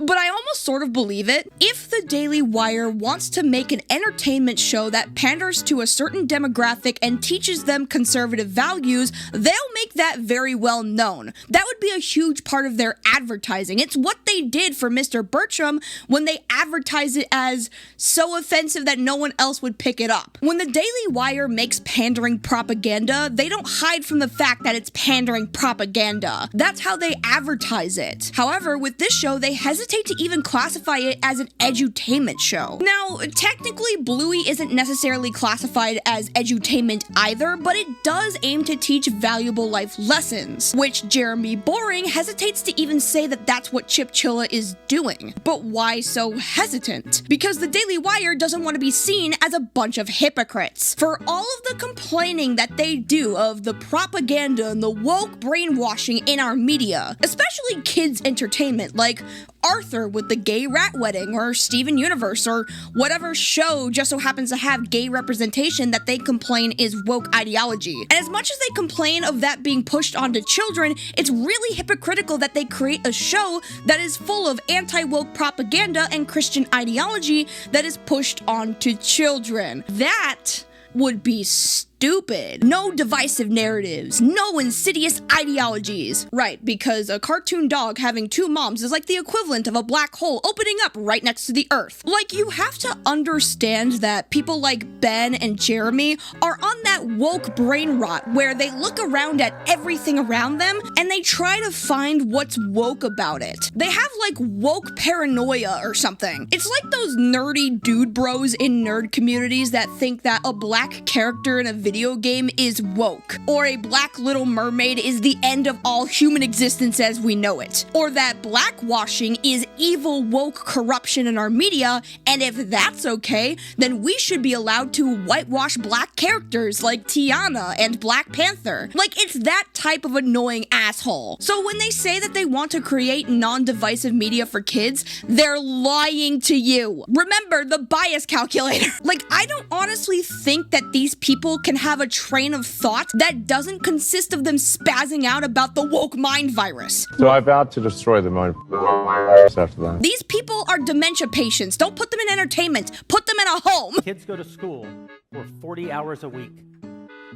But I almost sort of believe it. If the Daily Wire wants to make an entertainment show that panders to a certain demographic and teaches them conservative values, they'll make that very well known. That would be a huge part of their advertising. It's what they did for Mr. Birchum when they advertised it as so offensive that no one else would pick it up. When the Daily Wire makes pandering propaganda, they don't hide from the fact that it's pandering propaganda. That's how they advertise it. However, with this show, they hesitate to even classify it as an edutainment show. Now, technically, Bluey isn't necessarily classified as edutainment either, but it does aim to teach valuable life lessons, which Jeremy Boring hesitates to even say that that's what Chilla is doing. But why so hesitant? Because the Daily Wire doesn't want to be seen as a bunch of hypocrites. For all of the complaining that they do of the propaganda and the woke brainwashing in our media, especially kids' entertainment, like Arthur with the gay rat wedding, or Steven Universe, or whatever show just so happens to have gay representation that they complain is woke ideology. And as much as they complain of that being pushed onto children, it's really hypocritical that they create a show that is full of anti-woke propaganda and Christian ideology that is pushed onto children. That would be stupid. No divisive narratives, no insidious ideologies. Right, because a cartoon dog having two moms is like the equivalent of a black hole opening up right next to the earth. Like, you have to understand that people like Ben and Jeremy are on that woke brain rot where they look around at everything around them and they try to find what's woke about it. They have like woke paranoia or something. It's like those nerdy dude bros in nerd communities that think that a black character in a video game is woke, or a black Little Mermaid is the end of all human existence as we know it, or that blackwashing is evil woke corruption in our media, and if that's okay, then we should be allowed to whitewash black characters like Tiana and Black Panther. Like, it's that type of annoying asshole. So when they say that they want to create non-divisive media for kids, they're lying to you. Remember the bias calculator. Like, I don't honestly think that these people can have a train of thought that doesn't consist of them spazzing out about the woke mind virus. So I vowed to destroy the mind virus after that. These people are dementia patients. Don't put them in entertainment. Put them in a home. Kids go to school for 40 hours a week,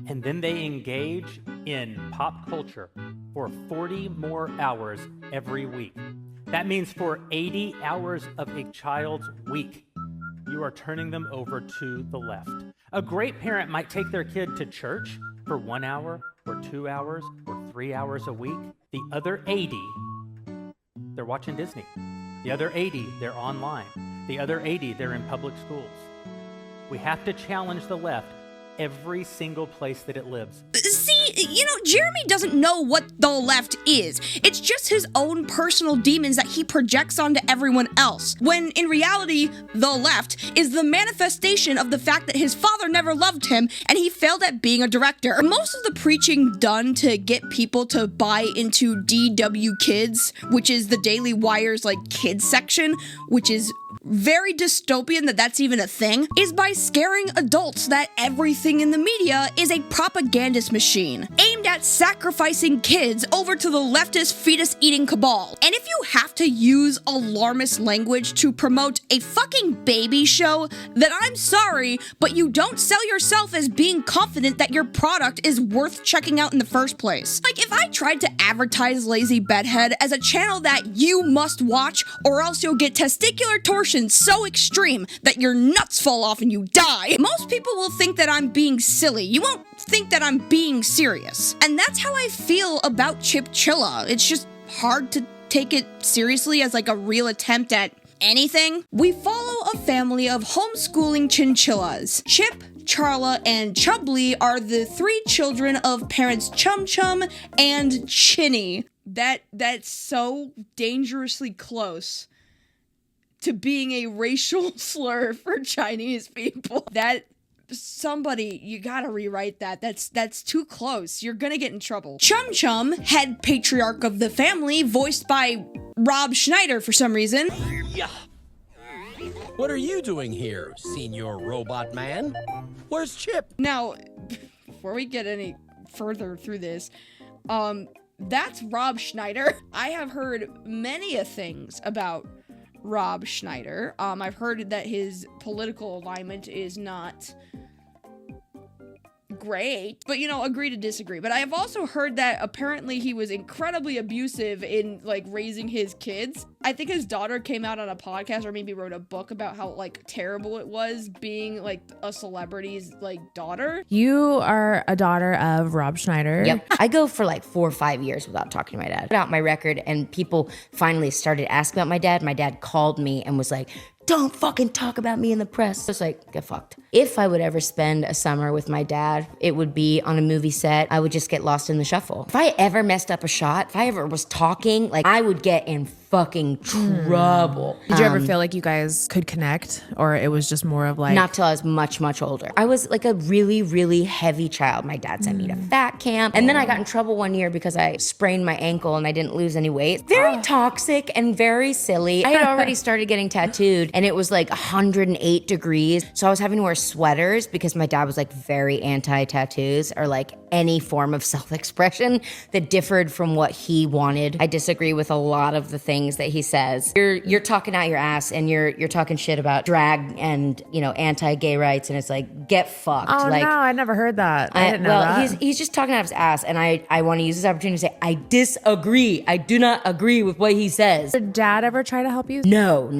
and then they engage in pop culture for 40 more hours every week. That means for 80 hours of a child's week, you are turning them over to the left. A great parent might take their kid to church for 1 hour or 2 hours or 3 hours a week. The other 80 they're watching Disney. The other 80, they're online. The other 80, they're in public schools. We have to challenge the left every single place that it lives. See, Jeremy doesn't know what the left is. It's just his own personal demons that he projects onto everyone else. When in reality, the left is the manifestation of the fact that his father never loved him and he failed at being a director. Most of the preaching done to get people to buy into DW Kids, which is the Daily Wire's kids section, which is very dystopian that that's even a thing, is by scaring adults that everything in the media is a propagandist machine aimed at sacrificing kids over to the leftist fetus-eating cabal. And if you have to use alarmist language to promote a fucking baby show, then I'm sorry, but you don't sell yourself as being confident that your product is worth checking out in the first place. If I tried to advertise Lazy Bedhead as a channel that you must watch or else you'll get testicular torsion so extreme that your nuts fall off and you die, most people will think that I'm being silly. You won't think that I'm being serious. And that's how I feel about Chilla. It's just hard to take it seriously as a real attempt at anything. We follow a family of homeschooling chinchillas. Chip, Charla, and Chubbly are the 3 children of parents Chum Chum and Chinny. That's so dangerously close to being a racial slur for Chinese people. Somebody, you gotta rewrite that. That's too close. You're gonna get in trouble. Chum Chum, head patriarch of the family, voiced by Rob Schneider for some reason. Yeah. What are you doing here, Senior Robot Man? Where's Chip? Now, before we get any further through this, that's Rob Schneider. I have heard many a things about Rob Schneider. I've heard that his political alignment is not great, but agree to disagree. But I have also heard that apparently he was incredibly abusive in raising his kids. I think his daughter came out on a podcast or maybe wrote a book about how terrible it was being a celebrity's daughter. You are a daughter of Rob Schneider. Yep. I go for 4 or 5 years without talking to my dad. Put out my record and people finally started asking about my dad. My dad called me and was like, "Don't fucking talk about me in the press." I was like, get fucked. If I would ever spend a summer with my dad, it would be on a movie set. I would just get lost in the shuffle. If I ever messed up a shot, if I ever was talking, I would get in fucking trouble. Did you ever feel like you guys could connect, or it was just more of Not till I was much, much older. I was a really, really heavy child. My dad sent me to fat camp, and then I got in trouble one year because I sprained my ankle and I didn't lose any weight. Very toxic and very silly. I had already started getting tattooed, and it was 108 degrees, so I was having to wear sweaters because my dad was very anti-tattoos or any form of self-expression that differed from what he wanted. I disagree with a lot of the things that he says. You're talking out your ass and you're talking shit about drag and anti-gay rights, and it's get fucked. Oh no, I never heard that. I didn't know that. He's just talking out of his ass, and I want to use this opportunity to say I disagree. I do not agree with what he says. Did Dad ever try to help you? No.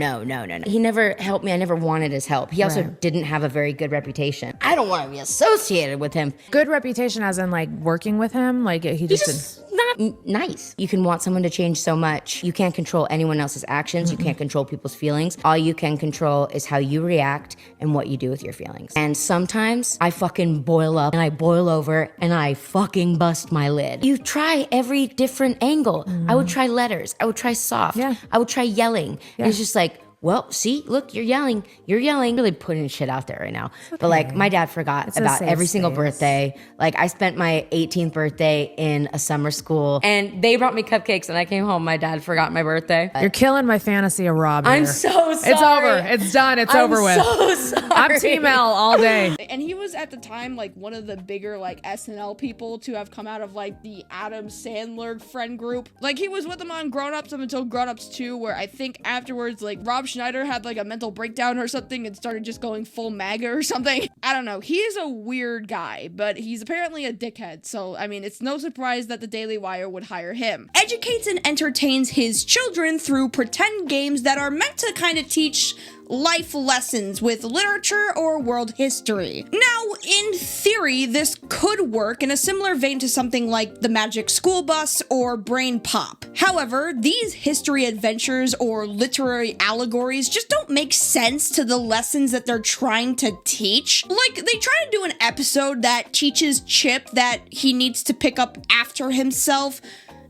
He never helped me. I never wanted his help. He also didn't have a very good reputation. I don't want to be associated with him. Good reputation as in working with him? He just not nice. You can want someone to change so much. You can't control anyone else's actions. You can't control people's feelings. All you can control is how you react and what you do with your feelings. And sometimes I fucking boil up and I boil over and I fucking bust my lid. You try every different angle. I would try letters. I would try soft. Yeah. I would try yelling. Yeah. It's just well, see, look, you're yelling. Really putting shit out there right now. Okay. But my dad forgot about every single birthday. I spent my 18th birthday in a summer school and they brought me cupcakes and I came home. My dad forgot my birthday. You're killing my fantasy of Rob here. I'm so sorry. It's over. It's done. It's over with. I'm so sorry. I'm Team L all day. And he was at the time one of the bigger SNL people to have come out of the Adam Sandler friend group. He was with them on Grown Ups up until Grown Ups 2, where I think afterwards Rob Schneider had a mental breakdown or something and started just going full MAGA or something. I don't know. He is a weird guy, but he's apparently a dickhead. So, it's no surprise that the Daily Wire would hire him. Educates and entertains his children through pretend games that are meant to kind of teach life lessons with literature or world history. Now, in theory, this could work in a similar vein to something like the Magic School Bus or Brain Pop. However, these history adventures or literary allegories just don't make sense to the lessons that they're trying to teach. Like, they try to do an episode that teaches Chip that he needs to pick up after himself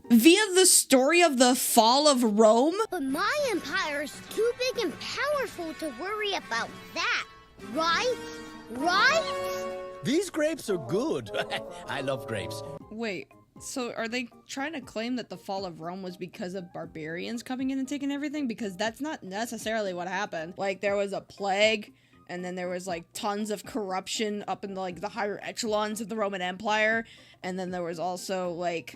via the story of the fall of Rome. But my empire is too big and powerful to worry about that, right? Right? These grapes are good. I love grapes. Wait, so are they trying to claim that the fall of Rome was because of barbarians coming in and taking everything? Because that's not necessarily what happened. Like, there was a plague, and then there was like tons of corruption up in the higher echelons of the Roman Empire, and then there was also like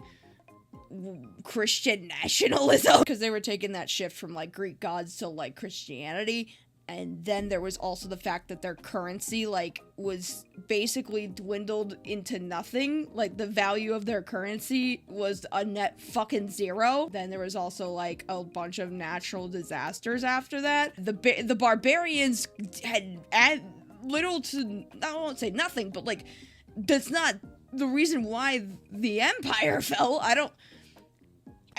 Christian nationalism because they were taking that shift from like Greek gods to like Christianity. And then there was also the fact that their currency like was basically dwindled into nothing. Like, the value of their currency was a net fucking zero. Then there was also like a bunch of natural disasters after that. The barbarians had little to, I won't say nothing, but like, that's not the reason why the empire fell.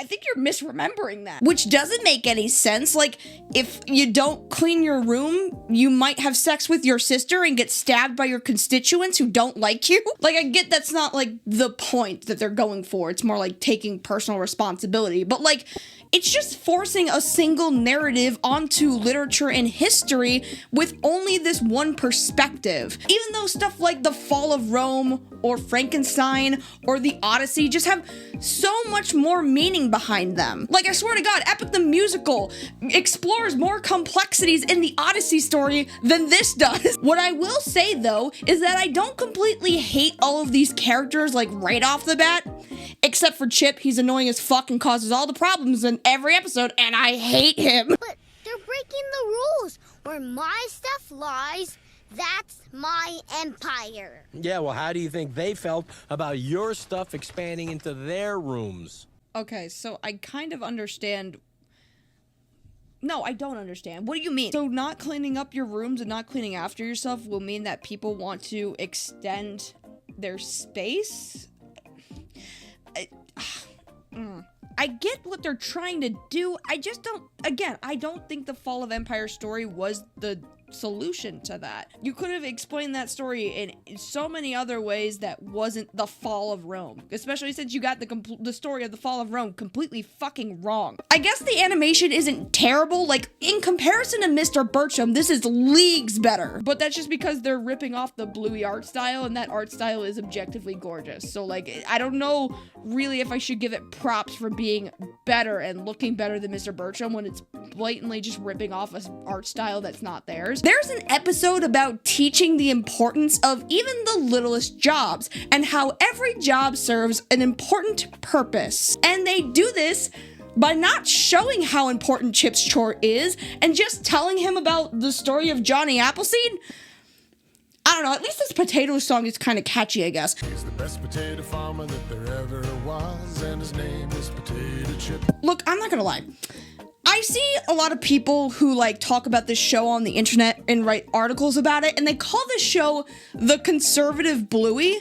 I think you're misremembering that. Which doesn't make any sense. Like, if you don't clean your room, you might have sex with your sister and get stabbed by your constituents who don't like you. Like, I get that's not, like, the point that they're going for. It's more like taking personal responsibility. But, like, it's just forcing a single narrative onto literature and history with only this one perspective. Even though stuff like the fall of Rome or Frankenstein or the Odyssey just have so much more meaning behind them. Like, I swear to God, Epic the Musical explores more complexities in the Odyssey story than this does. What I will say, though, is that I don't completely hate all of these characters, like, right off the bat. Except for Chip, he's annoying as fuck and causes all the problems in every episode, and I hate him. But they're breaking the rules. Where my stuff lies, that's my empire. Yeah, well, how do you think they felt about your stuff expanding into their rooms? Okay, so I kind of understand. No, I don't understand. What do you mean? So not cleaning up your rooms and not cleaning after yourself will mean that people want to extend their space? I get what they're trying to do. I just don't, again, I don't think the Fall of Empire story was the solution to that. You could have explained that story in so many other ways that wasn't the fall of Rome, especially since you got the story of the fall of Rome completely fucking wrong. I guess the animation isn't terrible. Like, in comparison to Mr. Birchum, this is leagues better, but that's just because they're ripping off the Bluey art style, and that art style is objectively gorgeous. So, like, I don't know really if I should give it props for being better and looking better than Mr. Birchum when it's blatantly just ripping off an art style that's not theirs. There's an episode about teaching the importance of even the littlest jobs and how every job serves an important purpose. And they do this by not showing how important Chip's chore is and just telling him about the story of Johnny Appleseed. I don't know, at least this potato song is kind of catchy, I guess. He's the best potato farmer that there ever was, and his name is Potato Chip. Look, I'm not gonna lie. I see a lot of people who like talk about this show on the internet and write articles about it, and they call this show the conservative Bluey.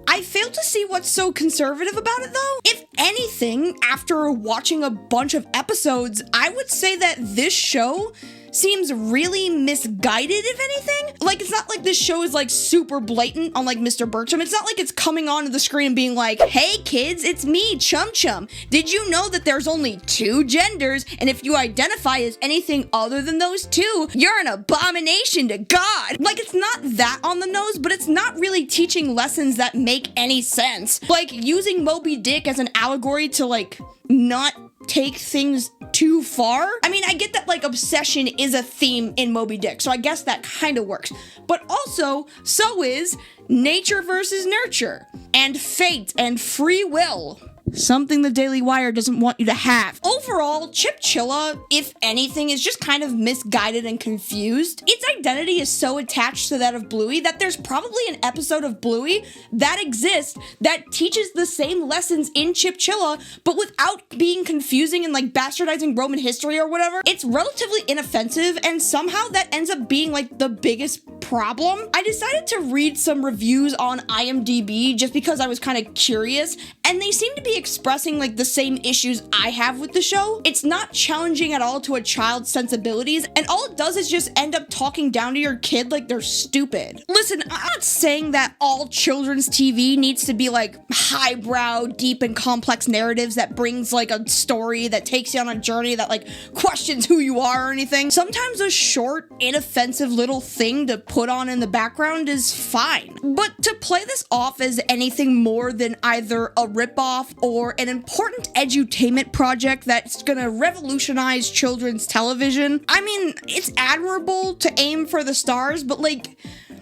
I fail to see what's so conservative about it, though. If anything, after watching a bunch of episodes, I would say that this show seems really misguided, if anything. Like, it's not like this show is like super blatant on like Mr. Birchum. It's not like it's coming onto the screen and being like, hey kids, it's me, Chum Chum. Did you know that there's only 2 genders, and if you identify as anything other than those 2, you're an abomination to God? Like, it's not that on the nose, but it's not really teaching lessons that make any sense. Like, using Moby Dick as an allegory to like not take things too far. I mean, I get that like obsession is a theme in Moby Dick, so I guess that kind of works. But also, so is nature versus nurture, and fate and free will. something the Daily Wire doesn't want you to have. Overall, Chilla, if anything, is just kind of misguided and confused. Its identity is so attached to that of Bluey that there's probably an episode of Bluey that exists that teaches the same lessons in Chilla, but without being confusing and like bastardizing Roman history or whatever. It's relatively inoffensive, and somehow that ends up being like the biggest problem. I decided to read some reviews on IMDb just because I was kind of curious, and they seem to be expressing like the same issues I have with the show. It's not challenging at all to a child's sensibilities, and all it does is just end up talking down to your kid like they're stupid. Listen, I'm not saying that all children's TV needs to be like highbrow, deep and complex narratives that brings like a story that takes you on a journey that like questions who you are or anything. Sometimes a short, inoffensive little thing to put on in the background is fine. But to play this off as anything more than either a ripoff or an important edutainment project that's gonna revolutionize children's television, I mean, it's admirable to aim for the stars, but like,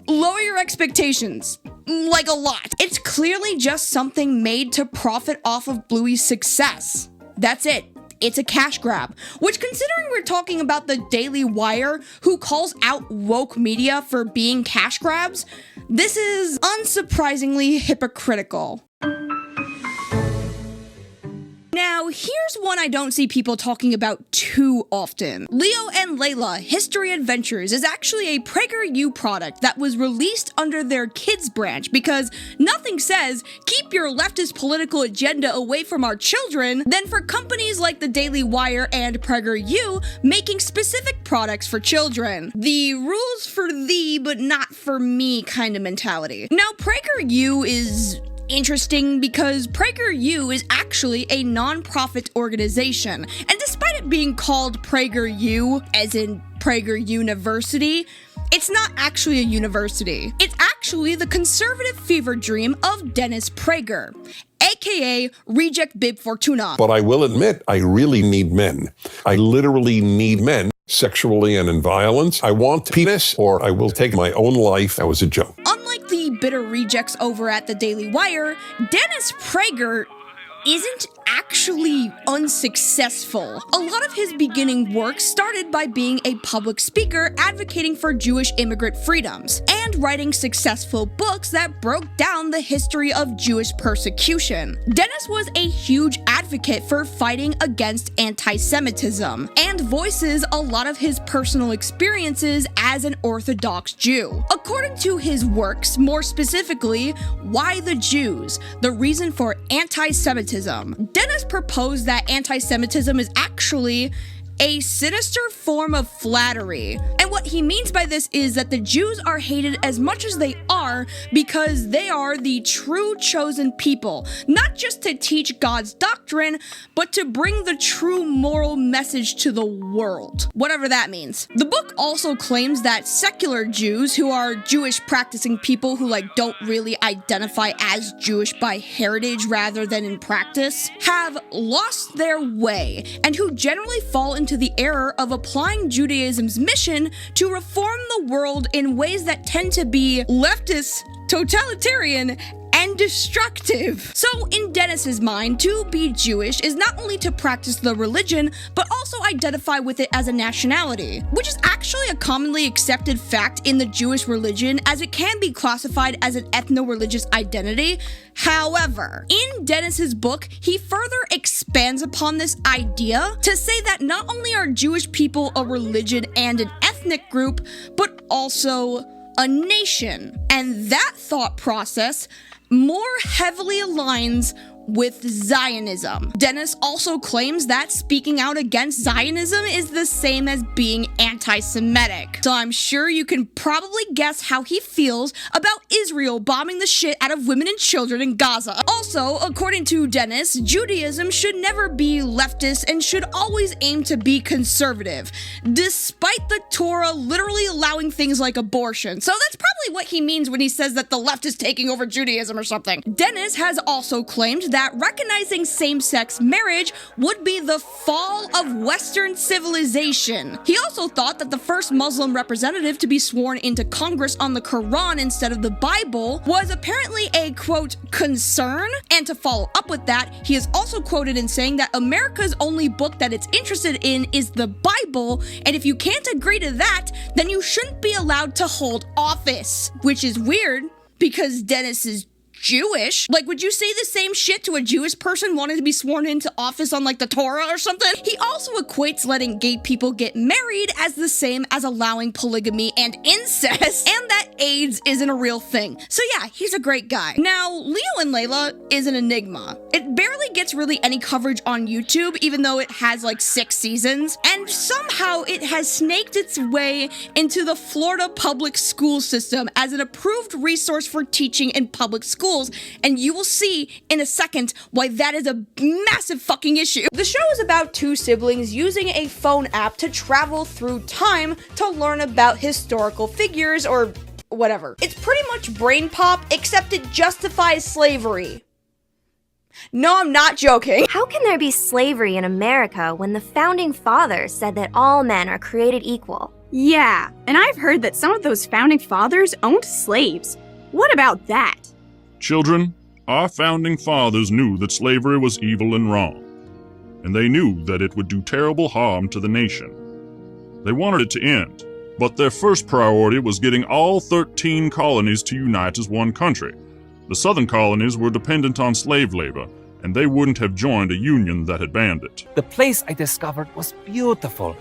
lower your expectations. Like a lot. It's clearly just something made to profit off of Bluey's success. That's it. It's a cash grab. Which, considering we're talking about the Daily Wire, who calls out woke media for being cash grabs, this is unsurprisingly hypocritical. Now, here's one I don't see people talking about too often. Leo and Layla History Adventures is actually a PragerU product that was released under their kids branch because nothing says, keep your leftist political agenda away from our children, than for companies like the Daily Wire and PragerU making specific products for children. The rules for thee but not for me kind of mentality. Now, PragerU is interesting because PragerU is actually a non-profit organization, and despite it being called PragerU, as in Prager University, it's not actually a university. It's actually the conservative fever dream of Dennis Prager, aka Reject Bib Fortuna. But I will admit, I really need men. I literally need men, sexually and in violence. I want penis, or I will take my own life. That was a joke. Unlike the bitter rejects over at the Daily Wire, Dennis Prager isn't actually unsuccessful. A lot of his beginning work started by being a public speaker advocating for Jewish immigrant freedoms, and writing successful books that broke down the history of Jewish persecution. Dennis was a huge advocate for fighting against anti-Semitism, and voices a lot of his personal experiences as an Orthodox Jew. According to his works, more specifically, Why the Jews? The Reason for Anti-Semitism, Dennis proposed that anti-Semitism is actually a sinister form of flattery. And what he means by this is that the Jews are hated as much as they are because they are the true chosen people, not just to teach God's doctrine, but to bring the true moral message to the world, whatever that means. The book also claims that secular Jews, who are Jewish practicing people who like don't really identify as Jewish by heritage rather than in practice, have lost their way, and who generally fall into the error of applying Judaism's mission to reform the world in ways that tend to be leftist, totalitarian, and destructive. So in Dennis's mind, to be Jewish is not only to practice the religion, but also identify with it as a nationality, which is actually a commonly accepted fact in the Jewish religion, as it can be classified as an ethno-religious identity. However, in Dennis's book, he further expands upon this idea to say that not only are Jewish people a religion and an ethnic group, but also a nation. And that thought process more heavily aligns with Zionism. Dennis also claims that speaking out against Zionism is the same as being anti-Semitic. So I'm sure you can probably guess how he feels about Israel bombing the shit out of women and children in Gaza. Also, according to Dennis, Judaism should never be leftist and should always aim to be conservative, despite the Torah literally allowing things like abortion. So that's probably what he means when he says that the left is taking over Judaism or something. Dennis has also claimed that recognizing same-sex marriage would be the fall of Western civilization. He also thought that the first Muslim representative to be sworn into Congress on the Quran instead of the Bible was apparently a, quote, concern. And to follow up with that, he is also quoted in saying that America's only book that it's interested in is the Bible, and if you can't agree to that, then you shouldn't be allowed to hold office. Which is weird, because Dennis is Jewish. Like, would you say the same shit to a Jewish person wanting to be sworn into office on, like, the Torah or something? He also equates letting gay people get married as the same as allowing polygamy and incest, and that AIDS isn't a real thing. So yeah, he's a great guy. Now, Leo and Layla is an enigma. It barely gets really any coverage on YouTube, even though it has, like, 6 seasons, and somehow it has snaked its way into the Florida public school system as an approved resource for teaching in public schools. And you will see in a second why that is a massive fucking issue. The show is about 2 siblings using a phone app to travel through time to learn about historical figures or whatever. It's pretty much brain pop, except it justifies slavery. No, I'm not joking. How can there be slavery in America when the founding fathers said that all men are created equal? Yeah, and I've heard that some of those founding fathers owned slaves. What about that? Children, our founding fathers knew that slavery was evil and wrong, and they knew that it would do terrible harm to the nation. They wanted it to end, but their first priority was getting all 13 colonies to unite as one country. The southern colonies were dependent on slave labor, and they wouldn't have joined a union that had banned it. The place I discovered was beautiful,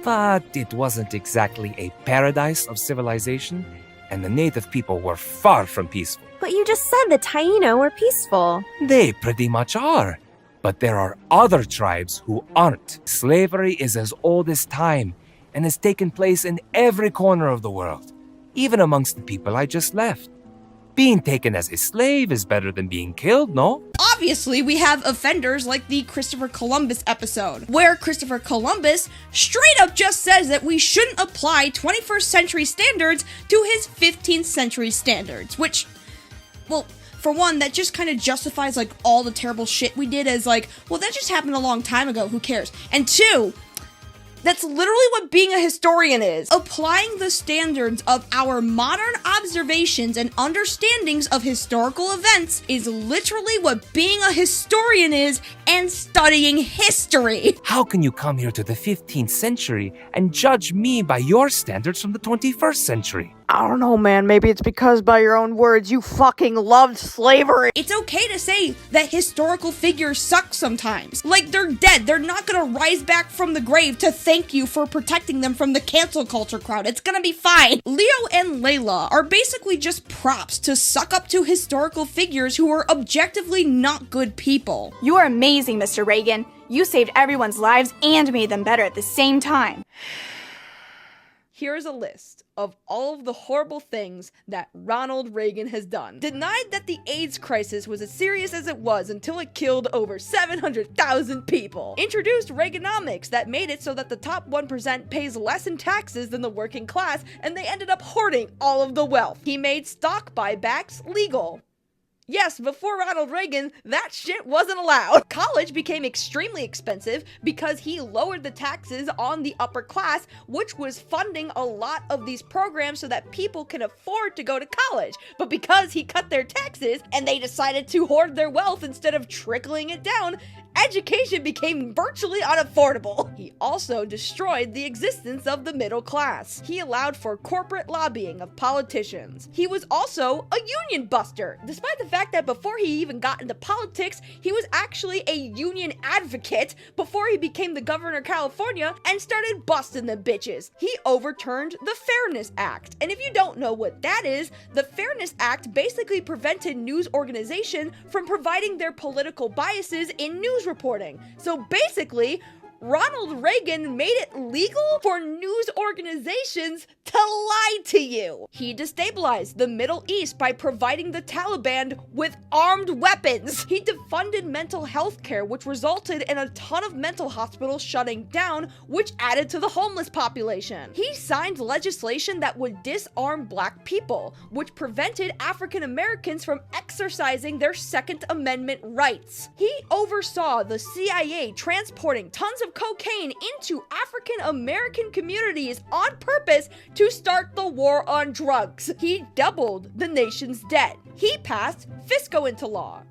but it wasn't exactly a paradise of civilization, and the native people were far from peaceful. But you just said the Taino were peaceful. They pretty much are. But there are other tribes who aren't. Slavery is as old as time and has taken place in every corner of the world, even amongst the people I just left. Being taken as a slave is better than being killed, no? Obviously, we have offenders like the Christopher Columbus episode, where Christopher Columbus straight up just says that we shouldn't apply 21st century standards to his 15th century standards, which, well, for one, that just kind of justifies, like, all the terrible shit we did as, like, well, that just happened a long time ago, who cares? And 2, that's literally what being a historian is. Applying the standards of our modern observations and understandings of historical events is literally what being a historian is and studying history. How can you come here to the 15th century and judge me by your standards from the 21st century? I don't know, man. Maybe it's because by your own words, you fucking loved slavery. It's okay to say that historical figures suck sometimes. Like, they're dead. They're not gonna rise back from the grave to thank you for protecting them from the cancel culture crowd. It's gonna be fine. Leo and Layla are basically just props to suck up to historical figures who are objectively not good people. You are amazing, Mr. Reagan. You saved everyone's lives and made them better at the same time. Here's a list of all of the horrible things that Ronald Reagan has done. Denied that the AIDS crisis was as serious as it was until it killed over 700,000 people. Introduced Reaganomics that made it so that the top 1% pays less in taxes than the working class, and they ended up hoarding all of the wealth. He made stock buybacks legal. Yes, before Ronald Reagan, that shit wasn't allowed. College became extremely expensive because he lowered the taxes on the upper class, which was funding a lot of these programs so that people can afford to go to college. But because he cut their taxes and they decided to hoard their wealth instead of trickling it down, education became virtually unaffordable. He also destroyed the existence of the middle class. He allowed for corporate lobbying of politicians. He was also a union buster, despite the fact that before he even got into politics, he was actually a union advocate before he became the governor of California and started busting them bitches. He overturned the Fairness Act. And if you don't know what that is, the Fairness Act basically prevented news organizations from providing their political biases in news reporting. So basically, Ronald Reagan made it legal for news organizations to lie to you. He destabilized the Middle East by providing the Taliban with armed weapons. He defunded mental health care, which resulted in a ton of mental hospitals shutting down, which added to the homeless population. He signed legislation that would disarm black people, which prevented African Americans from exercising their Second Amendment rights. He oversaw the CIA transporting tons of cocaine into African American communities on purpose to start the war on drugs. He doubled the nation's debt. He passed Fisco into law,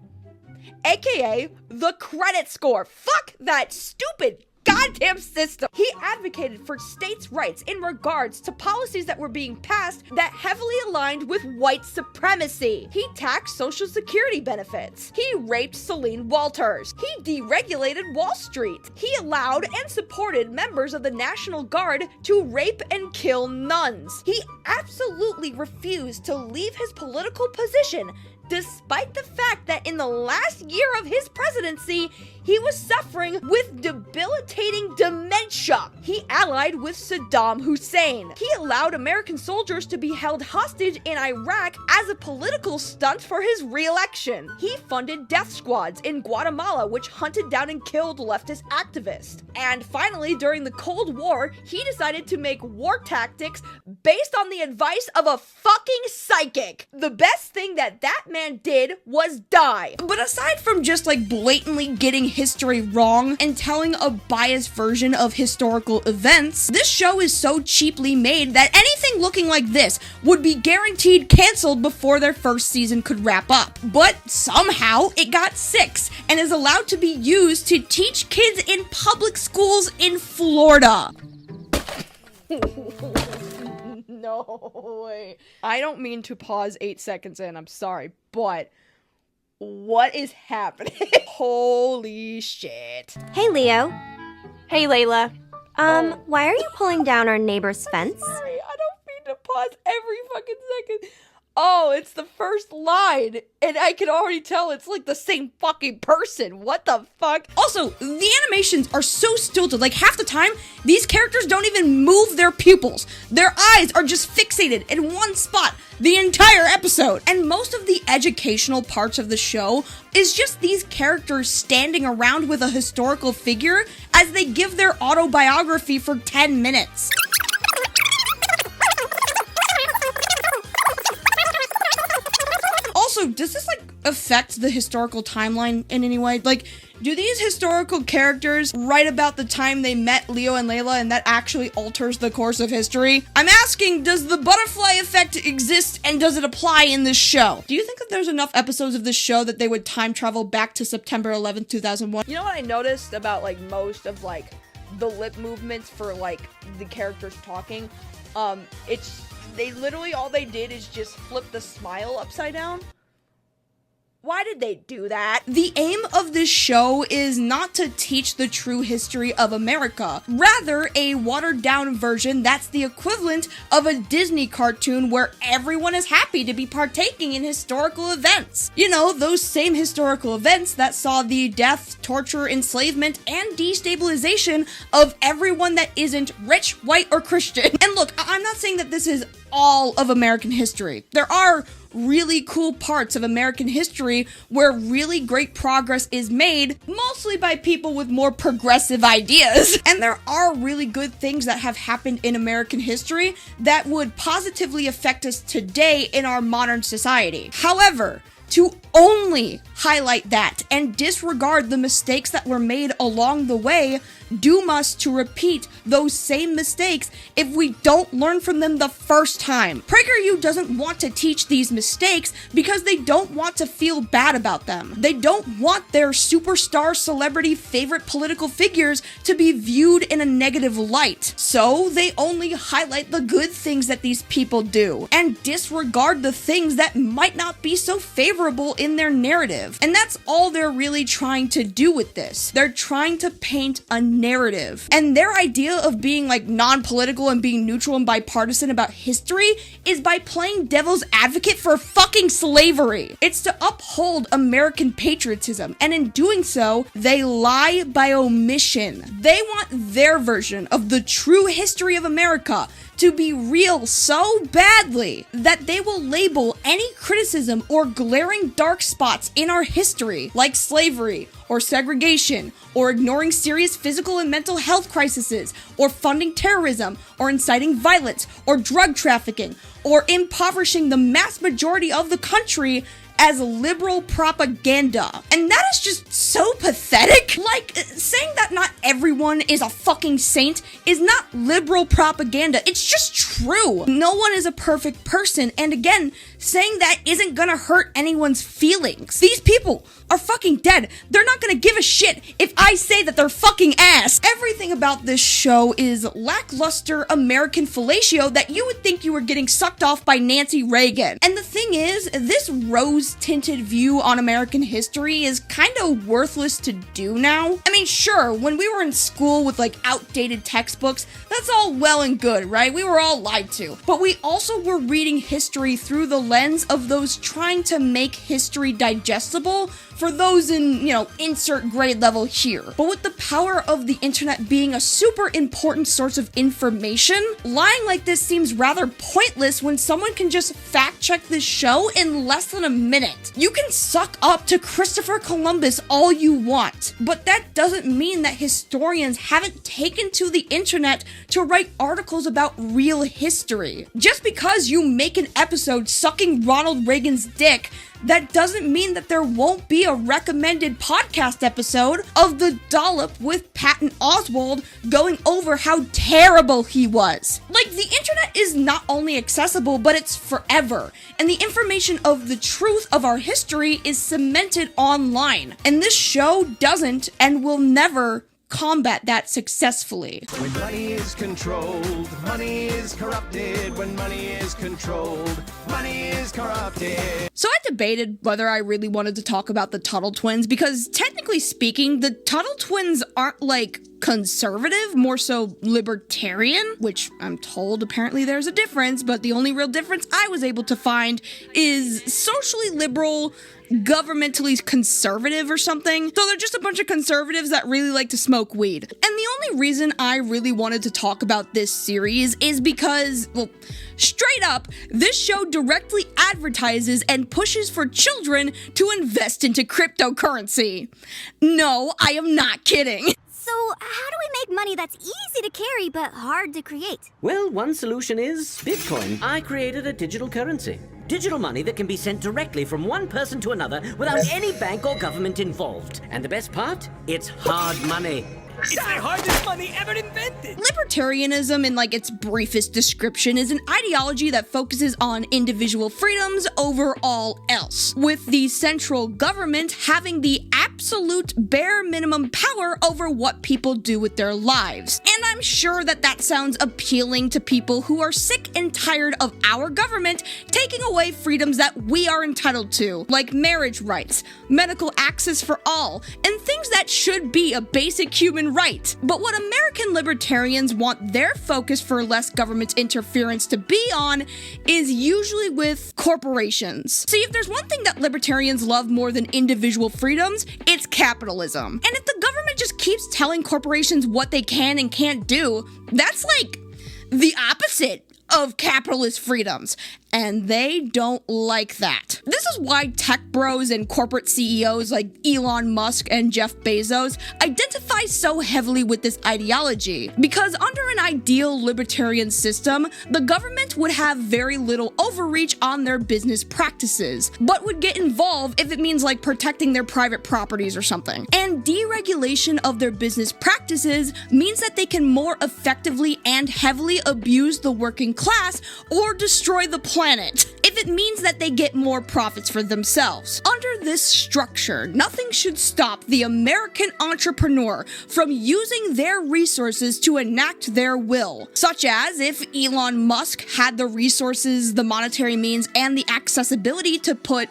aka the credit score. Fuck that stupid goddamn system. He advocated for states' rights in regards to policies that were being passed that heavily aligned with white supremacy. He taxed Social Security benefits. He raped Celine Walters. He deregulated Wall Street. He allowed and supported members of the National Guard to rape and kill nuns. He absolutely refused to leave his political position, despite the fact that in the last year of his presidency, he was suffering with debilitating dementia. He allied with Saddam Hussein. He allowed American soldiers to be held hostage in Iraq as a political stunt for his re-election. He funded death squads in Guatemala, which hunted down and killed leftist activists. And finally, during the Cold War, he decided to make war tactics based on the advice of a fucking psychic. The best thing that man did was die. But aside from just like blatantly getting history wrong and telling a biased version of historical events, this show is so cheaply made that anything looking like this would be guaranteed canceled before their first season could wrap up. But somehow it got 6 and is allowed to be used to teach kids in public schools in Florida. No way. I don't mean to pause 8 seconds in, I'm sorry, but what is happening? Holy shit. Hey, Leo. Hey, Layla. Why are you pulling down our neighbor's fence? Sorry, I don't mean to pause every fucking second. Oh, it's the first line, and I can already tell it's like the same fucking person. What the fuck? Also, the animations are so stilted. Like, half the time, these characters don't even move their pupils. Their eyes are just fixated in one spot the entire episode. And most of the educational parts of the show is just these characters standing around with a historical figure as they give their autobiography for 10 minutes. Also, does this like affect the historical timeline in any way? Like, do these historical characters write about the time they met Leo and Layla and that actually alters the course of history? I'm asking, does the butterfly effect exist and does it apply in this show? Do you think that there's enough episodes of this show that they would time travel back to September 11th, 2001? You know what I noticed about like most of like the lip movements for like the characters talking? They literally, all they did is just flip the smile upside down. Why did they do that? The aim of this show is not to teach the true history of America, rather a watered down version that's the equivalent of a Disney cartoon where everyone is happy to be partaking in historical events. You know, those same historical events that saw the death, torture, enslavement, and destabilization of everyone that isn't rich, white, or Christian. And look, I'm not saying that this is all of American history. There are really cool parts of American history where really great progress is made, mostly by people with more progressive ideas. And there are really good things that have happened in American history that would positively affect us today in our modern society. However, to only highlight that and disregard the mistakes that were made along the way doom us to repeat those same mistakes if we don't learn from them the first time. PragerU doesn't want to teach these mistakes because they don't want to feel bad about them. They don't want their superstar celebrity favorite political figures to be viewed in a negative light. So they only highlight the good things that these people do and disregard the things that might not be so favorable in their narrative. narrative. And that's all they're really trying to do with this. They're trying to paint a narrative. And their idea of being like non-political and being neutral and bipartisan about history is by playing devil's advocate for fucking slavery. It's to uphold American patriotism. And in doing so, they lie by omission. They want their version of the true history of America to be real so badly that they will label any criticism or glaring dark spots in our history, like slavery or segregation, or ignoring serious physical and mental health crises, or funding terrorism, or inciting violence, or drug trafficking, or impoverishing the mass majority of the country as liberal propaganda. And that is just so pathetic. Like, saying that not everyone is a fucking saint is not liberal propaganda. It's just true. No one is a perfect person. And again, saying that isn't gonna hurt anyone's feelings. These people are fucking dead. They're not gonna give a shit if I say that they're fucking ass. Everything about this show is lackluster American fellatio that you would think you were getting sucked off by Nancy Reagan. And the thing is, this rose-tinted view on American history is kind of worthless to do now. I mean, sure, when we were in school with like outdated textbooks, that's all well and good, right? We were all lied to. But we also were reading history through the lens of those trying to make history digestible for those in, insert grade level here. But with the power of the internet being a super important source of information, lying like this seems rather pointless when someone can just fact check this show in less than a minute. You can suck up to Christopher Columbus all you want, but that doesn't mean that historians haven't taken to the internet to write articles about real history. Just because you make an episode sucking Ronald Reagan's dick, that doesn't mean that there won't be a recommended podcast episode of The Dollop with Patton Oswalt going over how terrible he was. Like, the internet is not only accessible, but it's forever. And the information of the truth of our history is cemented online. And this show doesn't and will never combat that successfully. When money is controlled, money is corrupted. When money is controlled, money is corrupted. So I debated whether I really wanted to talk about the Tuttle Twins because technically speaking, the Tuttle Twins aren't like conservative, more so libertarian, which I'm told apparently there's a difference, but the only real difference I was able to find is socially liberal, governmentally conservative or something. So they're just a bunch of conservatives that really like to smoke weed. And the only reason I really wanted to talk about this series is because, well, straight up, this show directly advertises and pushes for children to invest into cryptocurrency. No, I am not kidding. So, how do we make money that's easy to carry but hard to create? Well, one solution is Bitcoin. I created a digital currency. Digital money that can be sent directly from one person to another without any bank or government involved. And the best part? It's hard money. It's the hardest money ever invented! Libertarianism, in like its briefest description, is an ideology that focuses on individual freedoms over all else, with the central government having the absolute bare minimum power over what people do with their lives. And I'm sure that that sounds appealing to people who are sick and tired of our government taking away freedoms that we are entitled to, like marriage rights, medical access for all, and things that should be a basic human right. But what American libertarians want their focus for less government interference to be on is usually with corporations. See, if there's one thing that libertarians love more than individual freedoms, it's capitalism. And if the government just keeps telling corporations what they can and can't do, that's like the opposite of capitalist freedoms, and they don't like that. This is why tech bros and corporate CEOs like Elon Musk and Jeff Bezos identify so heavily with this ideology, because under an ideal libertarian system, the government would have very little overreach on their business practices, but would get involved if it means like protecting their private properties or something. And deregulation of their business practices means that they can more effectively and heavily abuse the working class or destroy the planet if it means that they get more profits for themselves. Under this structure, nothing should stop the American entrepreneur from using their resources to enact their will, such as if Elon Musk had the resources, the monetary means, and the accessibility to put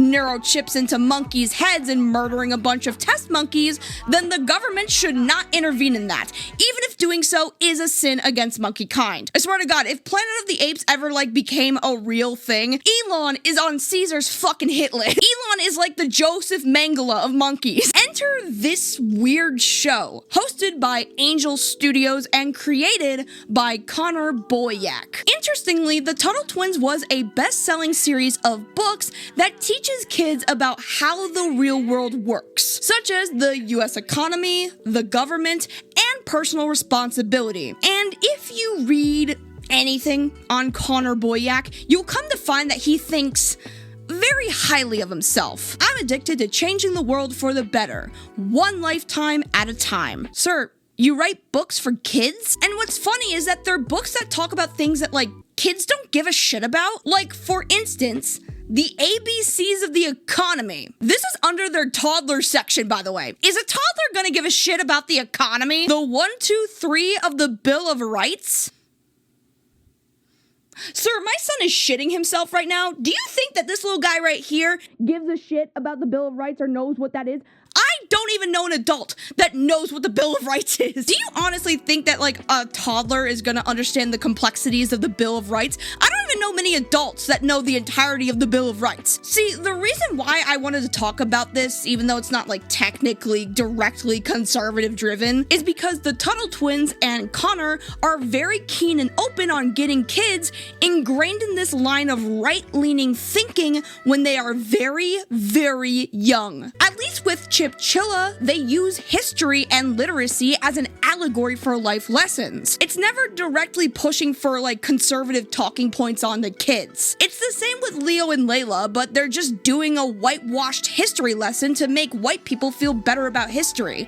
neurochips into monkeys' heads and murdering a bunch of test monkeys, then the government should not intervene in that, even if doing so is a sin against monkey kind. I swear to God, if Planet of the Apes ever became a real thing, Elon is on Caesar's fucking hit list. Elon is like the Joseph Mengele of monkeys. Enter this weird show, hosted by Angel Studios and created by Connor Boyack. Interestingly, the Tuttle Twins was a best-selling series of books that teaches kids about how the real world works, such as the US economy, the government, and personal responsibility. And if you read anything on Connor Boyack, you'll come to find that he thinks very highly of himself. I'm addicted to changing the world for the better, one lifetime at a time. Sir, you write books for kids? And what's funny is that they're books that talk about things that kids don't give a shit about. For instance, the ABCs of the economy. This is under their toddler section, by the way. Is a toddler gonna give a shit about the economy? The 1, 2, 3 of the Bill of Rights? Sir, my son is shitting himself right now. Do you think that this little guy right here gives a shit about the Bill of Rights or knows what that is? I don't even know an adult that knows what the Bill of Rights is. Do you honestly think that a toddler is gonna understand the complexities of the Bill of Rights? I don't even know many adults that know the entirety of the Bill of Rights. See, the reason why I wanted to talk about this, even though it's not technically directly conservative driven, is because the Tuttle Twins and Connor are very keen and open on getting kids ingrained in this line of right-leaning thinking when they are very, very young. At least with Chilla, they use history and literacy as an allegory for life lessons. It's never directly pushing for conservative talking points on the kids. It's the same with Leo and Layla, but they're just doing a whitewashed history lesson to make white people feel better about history.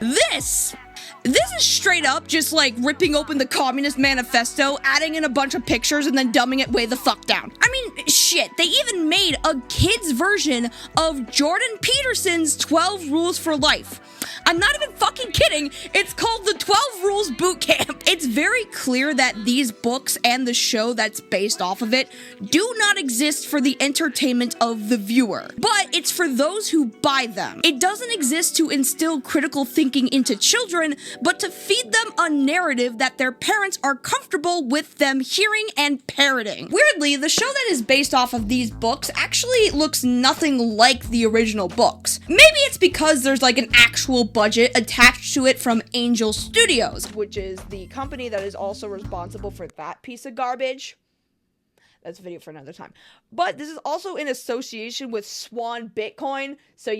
This is straight up just ripping open the Communist Manifesto, adding in a bunch of pictures, and then dumbing it way the fuck down. I mean, shit, they even made a kid's version of Jordan Peterson's 12 Rules for Life. I'm not even fucking kidding. It's called the 12 Rules Boot Camp. It's very clear that these books and the show that's based off of it do not exist for the entertainment of the viewer, but it's for those who buy them. It doesn't exist to instill critical thinking into children, but to feed them a narrative that their parents are comfortable with them hearing and parroting. Weirdly, the show that is based off of these books actually looks nothing like the original books. Maybe it's because there's an actual budget attached to it from Angel Studios, which is the company that is also responsible for that piece of garbage. That's a video for another time. But this is also in association with Swan Bitcoin, so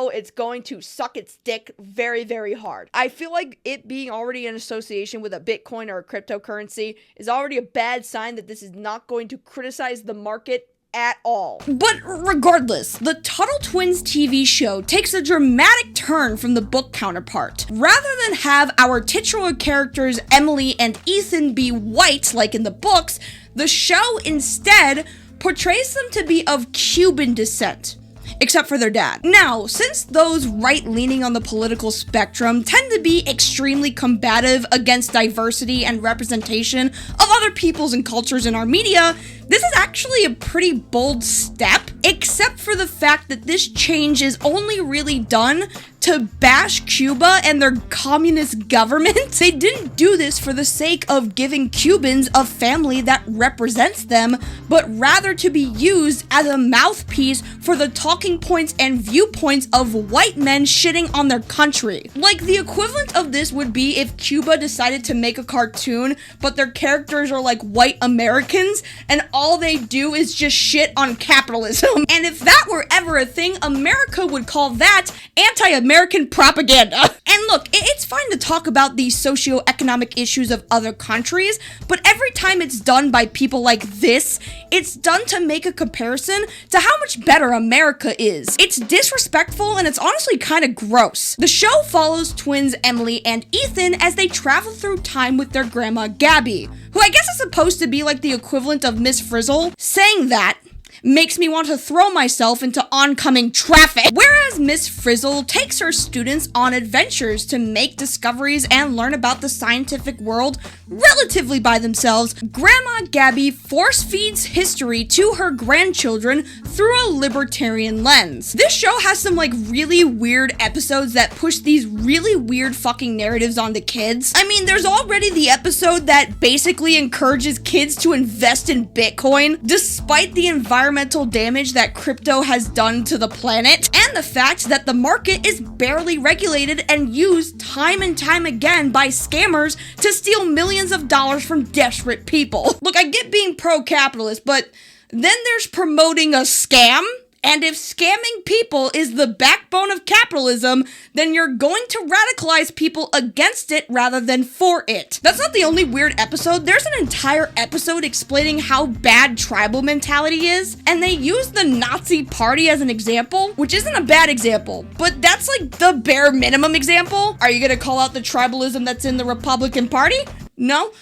it's going to suck its dick very, very hard. I feel like it being already in association with a Bitcoin or a cryptocurrency is already a bad sign that this is not going to criticize the market at all. But regardless, the Tuttle Twins TV show takes a dramatic turn from the book counterpart. Rather than have our titular characters Emily and Ethan be white like in the books, the show instead portrays them to be of Cuban descent, except for their dad. Now, since those right-leaning on the political spectrum tend to be extremely combative against diversity and representation of other peoples and cultures in our media, this is actually a pretty bold step, except for the fact that this change is only really done to bash Cuba and their communist government. They didn't do this for the sake of giving Cubans a family that represents them, but rather to be used as a mouthpiece for the talking points and viewpoints of white men shitting on their country. The equivalent of this would be if Cuba decided to make a cartoon, but their characters are white Americans, and all they do is just shit on capitalism. And if that were ever a thing, America would call that anti-American propaganda. And look, it's fine to talk about the socio-economic issues of other countries, but every time it's done by people like this, it's done to make a comparison to how much better America is. It's disrespectful and it's honestly kind of gross. The show follows twins Emily and Ethan as they travel through time with their grandma Gabby, who I guess is supposed to be the equivalent of Miss Frizzle. Saying that, makes me want to throw myself into oncoming traffic. Whereas Miss Frizzle takes her students on adventures to make discoveries and learn about the scientific world relatively by themselves, Grandma Gabby force feeds history to her grandchildren through a libertarian lens. This show has some like really weird episodes that push these really weird fucking narratives onto kids. I mean, there's already the episode that basically encourages kids to invest in Bitcoin, despite the environmental damage that crypto has done to the planet, and the fact that the market is barely regulated and used time and time again by scammers to steal millions of dollars from desperate people. Look, I get being pro-capitalist, but then there's promoting a scam. And if scamming people is the backbone of capitalism, then you're going to radicalize people against it rather than for it. That's not the only weird episode. There's an entire episode explaining how bad tribal mentality is, and they use the Nazi Party as an example, which isn't a bad example, but that's like the bare minimum example. Are you gonna call out the tribalism that's in the Republican Party? No?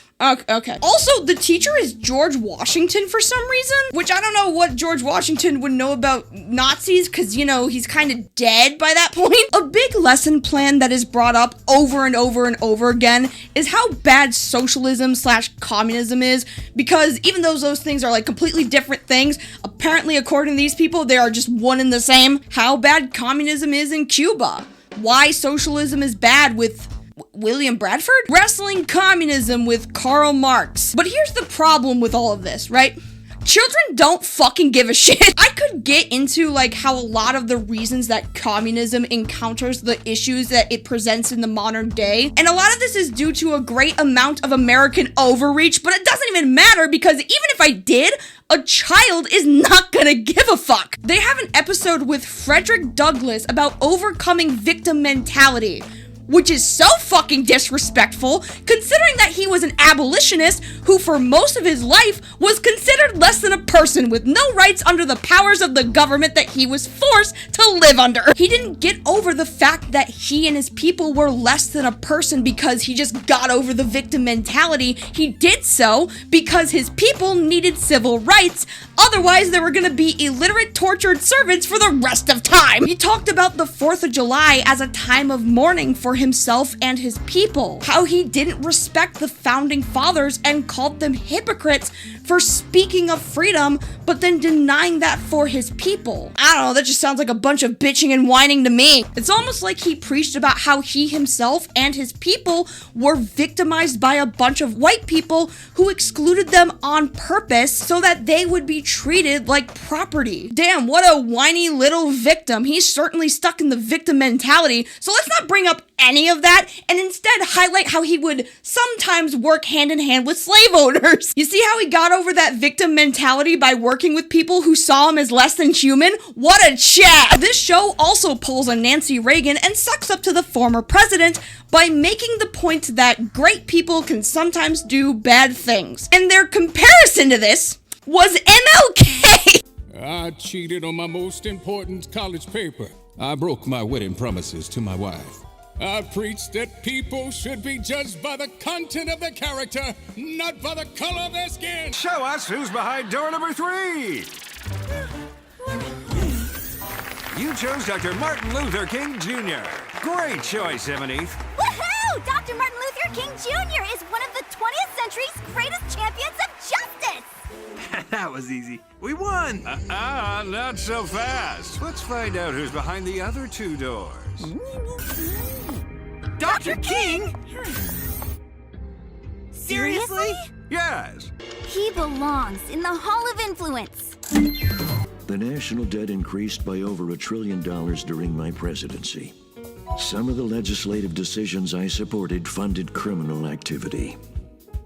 Okay. Also, the teacher is George Washington for some reason, which I don't know what George Washington would know about Nazis, because, you know, he's kind of dead by that point. A big lesson plan that is brought up over and over and over again is how bad socialism/communism is, because even though those things are like completely different things, apparently according to these people, they are just one and the same. How bad communism is in Cuba. Why socialism is bad with William Bradford? Wrestling communism with Karl Marx. But here's the problem with all of this, right? Children don't fucking give a shit. I could get into like how a lot of the reasons that communism encounters the issues that it presents in the modern day, and a lot of this is due to a great amount of American overreach, but it doesn't even matter because even if I did, a child is not gonna give a fuck. They have an episode with Frederick Douglass about overcoming victim mentality, which is so fucking disrespectful, considering that he was an abolitionist who for most of his life was considered less than a person with no rights under the powers of the government that he was forced to live under. He didn't get over the fact that he and his people were less than a person because he just got over the victim mentality. He did so because his people needed civil rights, otherwise they were gonna be illiterate, tortured servants for the rest of time. He talked about the 4th of July as a time of mourning for himself and his people, how he didn't respect the founding fathers and called them hypocrites for speaking of freedom, but then denying that for his people. I don't know, that just sounds like a bunch of bitching and whining to me. It's almost like he preached about how he himself and his people were victimized by a bunch of white people who excluded them on purpose so that they would be treated like property. Damn, what a whiny little victim. He's certainly stuck in the victim mentality, so let's not bring up any of that and instead highlight how he would sometimes work hand in hand with slave owners. You see how he got over that victim mentality by working with people who saw him as less than human? What a chat! This show also pulls a Nancy Reagan and sucks up to the former president by making the point that great people can sometimes do bad things. And their comparison to this was MLK! I cheated on my most important college paper. I broke my wedding promises to my wife. I preached that people should be judged by the content of their character, not by the color of their skin. Show us who's behind door number 3. You chose Dr. Martin Luther King Jr. Great choice, 17th. Woohoo! Dr. Martin Luther King Jr. is one of the 20th century's greatest champions of justice! That was easy. We won! Not so fast. Let's find out who's behind the other 2 doors. Dr. King? Seriously? Yes. He belongs in the Hall of Influence. The national debt increased by over $1 trillion during my presidency. Some of the legislative decisions I supported funded criminal activity.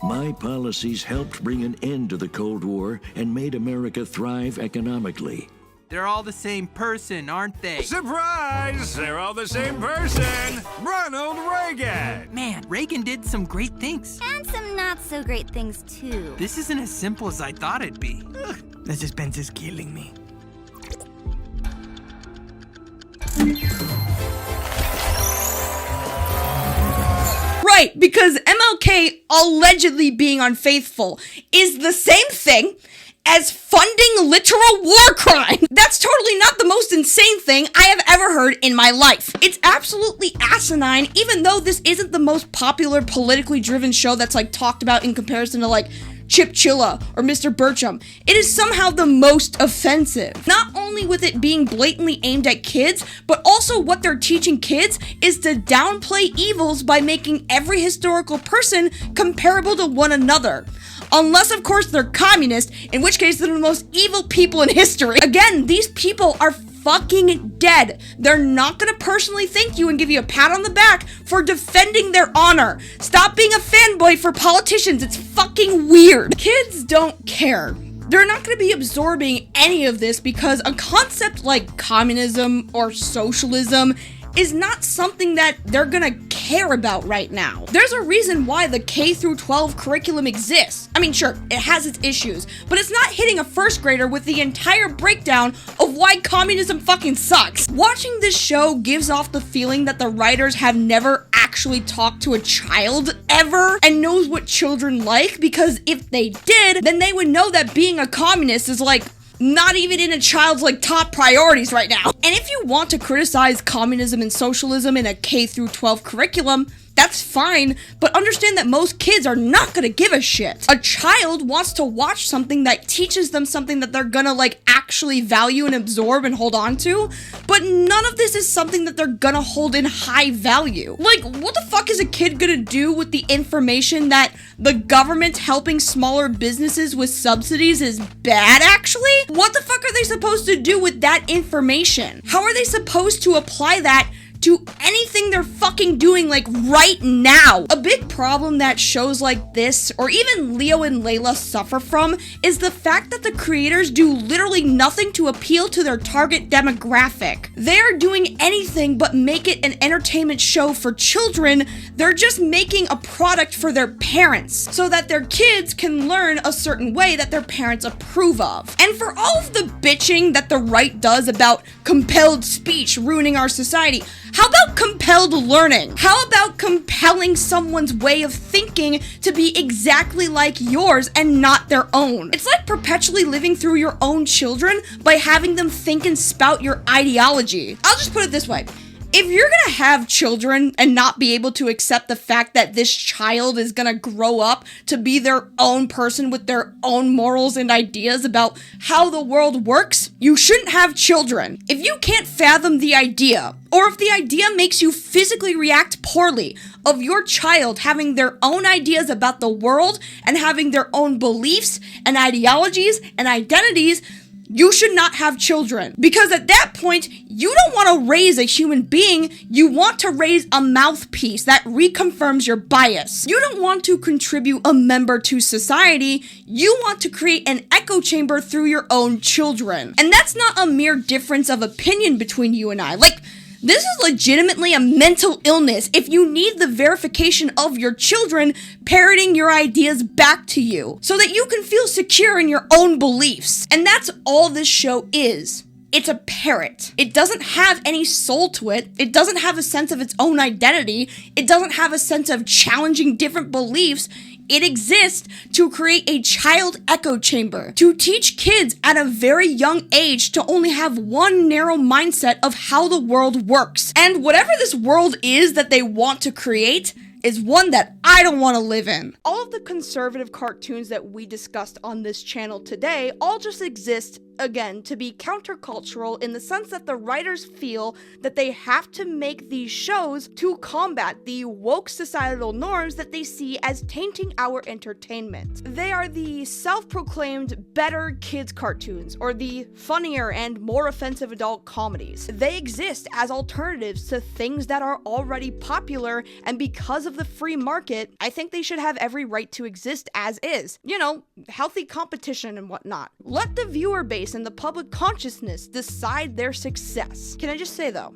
My policies helped bring an end to the Cold War and made America thrive economically. They're all the same person, aren't they? Surprise! They're all the same person! Ronald Reagan! Man, Reagan did some great things. And some not so great things, too. This isn't as simple as I thought it'd be. The suspense is killing me. Right, because MLK allegedly being unfaithful is the same thing as funding literal war crime. That's totally not the most insane thing I have ever heard in my life. It's absolutely asinine, even though this isn't the most popular politically driven show that's like talked about in comparison to like Chilla or Mr. Birchum. It is somehow the most offensive. Not only with it being blatantly aimed at kids, but also what they're teaching kids is to downplay evils by making every historical person comparable to one another. Unless, of course, they're communist, in which case they're the most evil people in history. Again, these people are fucking dead. They're not gonna personally thank you and give you a pat on the back for defending their honor. Stop being a fanboy for politicians. It's fucking weird. Kids don't care. They're not going to be absorbing any of this because a concept like communism or socialism is not something that they're gonna care about right now. There's a reason why the K-12 curriculum exists. I mean, sure, it has its issues, but it's not hitting a first grader with the entire breakdown of why communism fucking sucks. Watching this show gives off the feeling that the writers have never actually talked to a child ever and knows what children like, because if they did, then they would know that being a communist is like not even in a child's like top priorities right now. And if you want to criticize communism and socialism in a K-12 curriculum, that's fine, but understand that most kids are not gonna give a shit. A child wants to watch something that teaches them something that they're gonna like actually value and absorb and hold on to, but none of this is something that they're gonna hold in high value. Like, what the fuck is a kid gonna do with the information that the government helping smaller businesses with subsidies is bad, actually? What the fuck are they supposed to do with that information? How are they supposed to apply that to anything they're fucking doing like right now? A big problem that shows like this, or even Leo and Layla suffer from, is the fact that the creators do literally nothing to appeal to their target demographic. They are doing anything but make it an entertainment show for children. They're just making a product for their parents so that their kids can learn a certain way that their parents approve of. And for all of the bitching that the right does about compelled speech ruining our society, how about compelled learning? How about compelling someone's way of thinking to be exactly like yours and not their own? It's like perpetually living through your own children by having them think and spout your ideology. I'll just put it this way. If you're gonna have children and not be able to accept the fact that this child is gonna grow up to be their own person with their own morals and ideas about how the world works, you shouldn't have children. If you can't fathom the idea, or if the idea makes you physically react poorly of your child having their own ideas about the world and having their own beliefs and ideologies and identities, you should not have children. Because at that point, you don't want to raise a human being, you want to raise a mouthpiece that reconfirms your bias. You don't want to contribute a member to society, you want to create an echo chamber through your own children. And that's not a mere difference of opinion between you and I. Like, this is legitimately a mental illness if you need the verification of your children parroting your ideas back to you so that you can feel secure in your own beliefs. And that's all this show is. It's a parrot. It doesn't have any soul to it. It doesn't have a sense of its own identity. It doesn't have a sense of challenging different beliefs. It exists to create a child echo chamber, to teach kids at a very young age to only have one narrow mindset of how the world works. And whatever this world is that they want to create is one that I don't want to live in. All of the conservative cartoons that we discussed on this channel today all just exist, again, to be countercultural in the sense that the writers feel that they have to make these shows to combat the woke societal norms that they see as tainting our entertainment. They are the self-proclaimed better kids cartoons, or the funnier and more offensive adult comedies. They exist as alternatives to things that are already popular, and because of the free market, I think they should have every right to exist as is. You know, healthy competition and whatnot. Let the viewer base and the public consciousness decide their success. Can I just say though,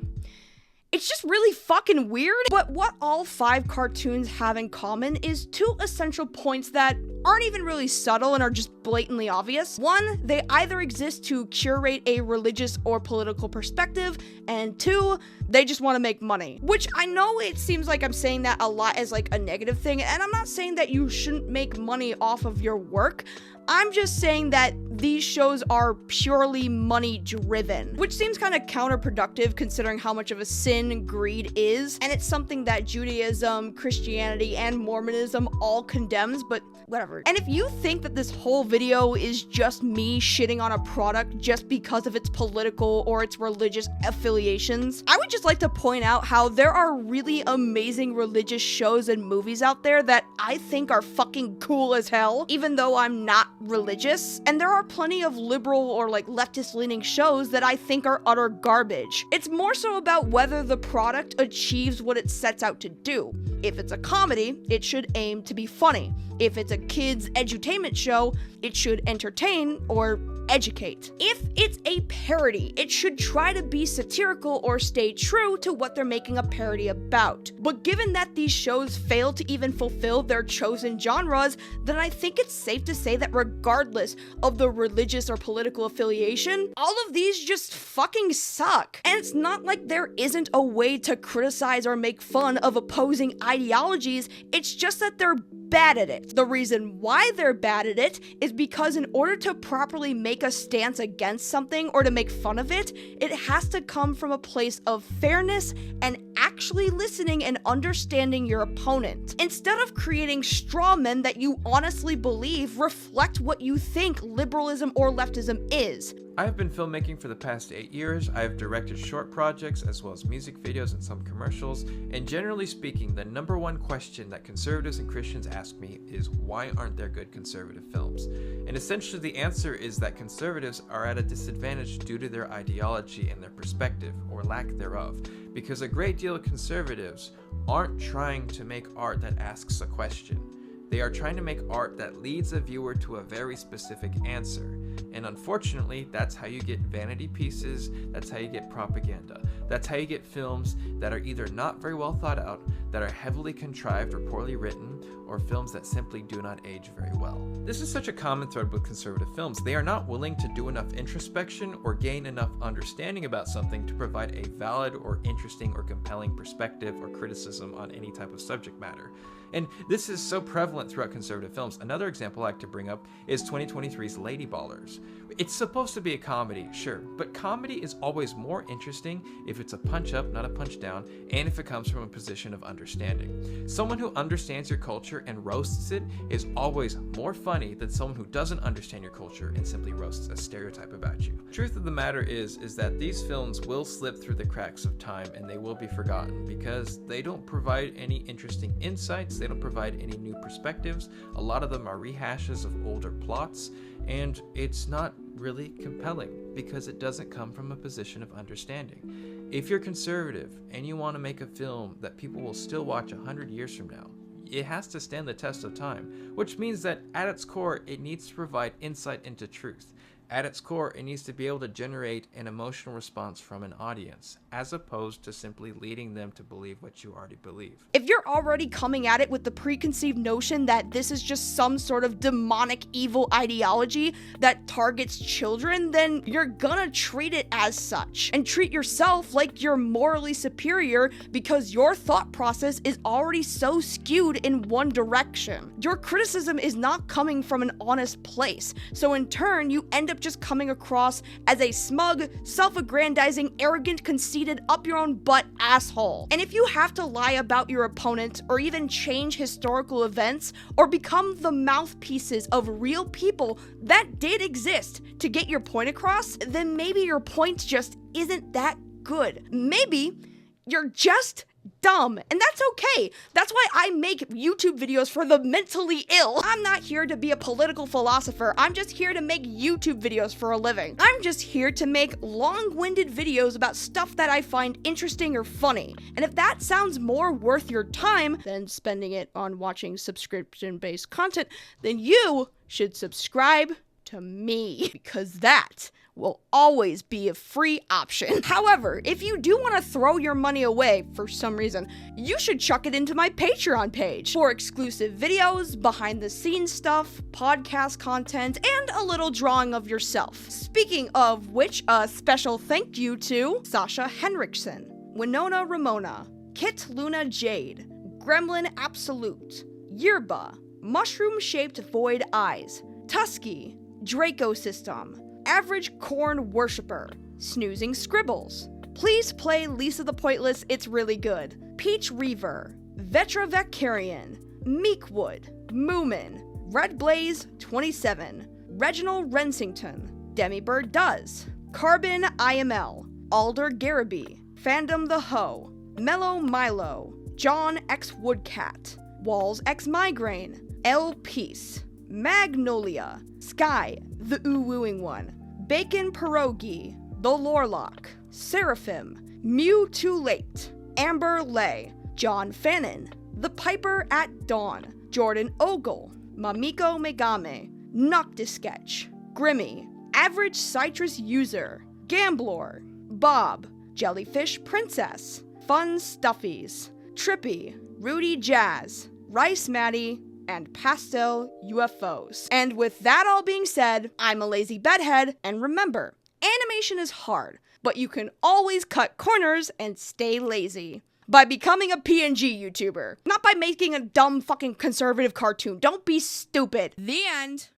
it's just really fucking weird. But what all 5 cartoons have in common is 2 essential points that aren't even really subtle and are just blatantly obvious. 1, they either exist to curate a religious or political perspective, and 2, they just want to make money. Which I know it seems like I'm saying that a lot as like a negative thing, and I'm not saying that you shouldn't make money off of your work. I'm just saying that these shows are purely money driven, which seems kind of counterproductive considering how much of a sin greed is, and it's something that Judaism, Christianity, and Mormonism all condemns, but whatever. And if you think that this whole video is just me shitting on a product just because of its political or its religious affiliations, I would just like to point out how there are really amazing religious shows and movies out there that I think are fucking cool as hell, even though I'm not religious. And there are plenty of liberal or like leftist leaning shows that I think are utter garbage. It's more so about whether the product achieves what it sets out to do. If it's a comedy, it should aim to be funny. If it's a kids' edutainment show, it should entertain or educate. If it's a parody, it should try to be satirical or stay true to what they're making a parody about. But given that these shows fail to even fulfill their chosen genres, then I think it's safe to say that regardless of the religious or political affiliation, all of these just fucking suck. And it's not like there isn't a way to criticize or make fun of opposing ideologies, it's just that they're bad at it. The reason why they're bad at it is because in order to properly make a stance against something or to make fun of it, it has to come from a place of fairness and actually listening and understanding your opponent. Instead of creating straw men that you honestly believe reflect what you think liberalism or leftism is. I have been filmmaking for the past 8 years. I have directed short projects as well as music videos and some commercials, and generally speaking, the number one question that conservatives and Christians ask me is, why aren't there good conservative films? And essentially the answer is that conservatives are at a disadvantage due to their ideology and their perspective, or lack thereof, because a great deal of conservatives aren't trying to make art that asks a question. They are trying to make art that leads a viewer to a very specific answer. And unfortunately, that's how you get vanity pieces, that's how you get propaganda. That's how you get films that are either not very well thought out, that are heavily contrived or poorly written, or films that simply do not age very well. This is such a common thread with conservative films. They are not willing to do enough introspection or gain enough understanding about something to provide a valid or interesting or compelling perspective or criticism on any type of subject matter. And this is so prevalent throughout conservative films. Another example I like to bring up is 2023's Lady Ballers. It's supposed to be a comedy, sure, but comedy is always more interesting if it's a punch up, not a punch down, and if it comes from a position of understanding. Someone who understands your culture and roasts it is always more funny than someone who doesn't understand your culture and simply roasts a stereotype about you. Truth of the matter is that these films will slip through the cracks of time and they will be forgotten because they don't provide any interesting insights, they don't provide any new perspectives, a lot of them are rehashes of older plots, and it's not really compelling because it doesn't come from a position of understanding. If you're conservative and you want to make a film that people will still watch 100 years from now, it has to stand the test of time, which means that at its core, it needs to provide insight into truth. At its core, it needs to be able to generate an emotional response from an audience, as opposed to simply leading them to believe what you already believe. If you're already coming at it with the preconceived notion that this is just some sort of demonic evil ideology that targets children, then you're gonna treat it as such, and treat yourself like you're morally superior because your thought process is already so skewed in one direction. Your criticism is not coming from an honest place, so in turn, you end up just coming across as a smug, self-aggrandizing, arrogant, conceited, up-your-own-butt asshole. And if you have to lie about your opponent, or even change historical events, or become the mouthpieces of real people that did exist to get your point across, then maybe your point just isn't that good. Maybe you're just dumb, and that's okay. That's why I make YouTube videos for the mentally ill. I'm not here to be a political philosopher. I'm just here to make YouTube videos for a living. I'm just here to make long-winded videos about stuff that I find interesting or funny. And if that sounds more worth your time than spending it on watching subscription-based content, then you should subscribe to me, because that will always be a free option. However, if you do want to throw your money away for some reason, you should chuck it into my Patreon page for exclusive videos, behind the scenes stuff, podcast content, and a little drawing of yourself. Speaking of which, a special thank you to Sasha Henriksen, Winona Ramona, Kit Luna Jade, Gremlin Absolute, Yerba, Mushroom Shaped Void Eyes, Tusky, Draco System, Average Corn Worshipper, Snoozing Scribbles, Please Play Lisa the Pointless, It's Really Good, Peach Reaver, Vetra Vacarian, Meekwood, Moomin, Red Blaze 27, Reginald Rensington, Demibird Does, Carbon IML, Alder Garaby, Fandom the Hoe, Mellow Milo, John X Woodcat, Walls X Migraine, L Peace, Magnolia, Sky, the Ooh-wooing one, Bacon Pierogi, The Lorlock, Seraphim, Mew Too Late, Amber Lay, John Fannin, The Piper at Dawn, Jordan Ogle, Mamiko Megame, Noctisketch, Grimmy, Average Citrus User, Gamblor, Bob, Jellyfish Princess, Fun Stuffies, Trippy, Rudy Jazz, Rice Maddie, and Pastel UFOs. And with that all being said, I'm a lazy bedhead, and remember, animation is hard, but you can always cut corners and stay lazy. By becoming a PNG YouTuber, not by making a dumb fucking conservative cartoon. Don't be stupid. The end.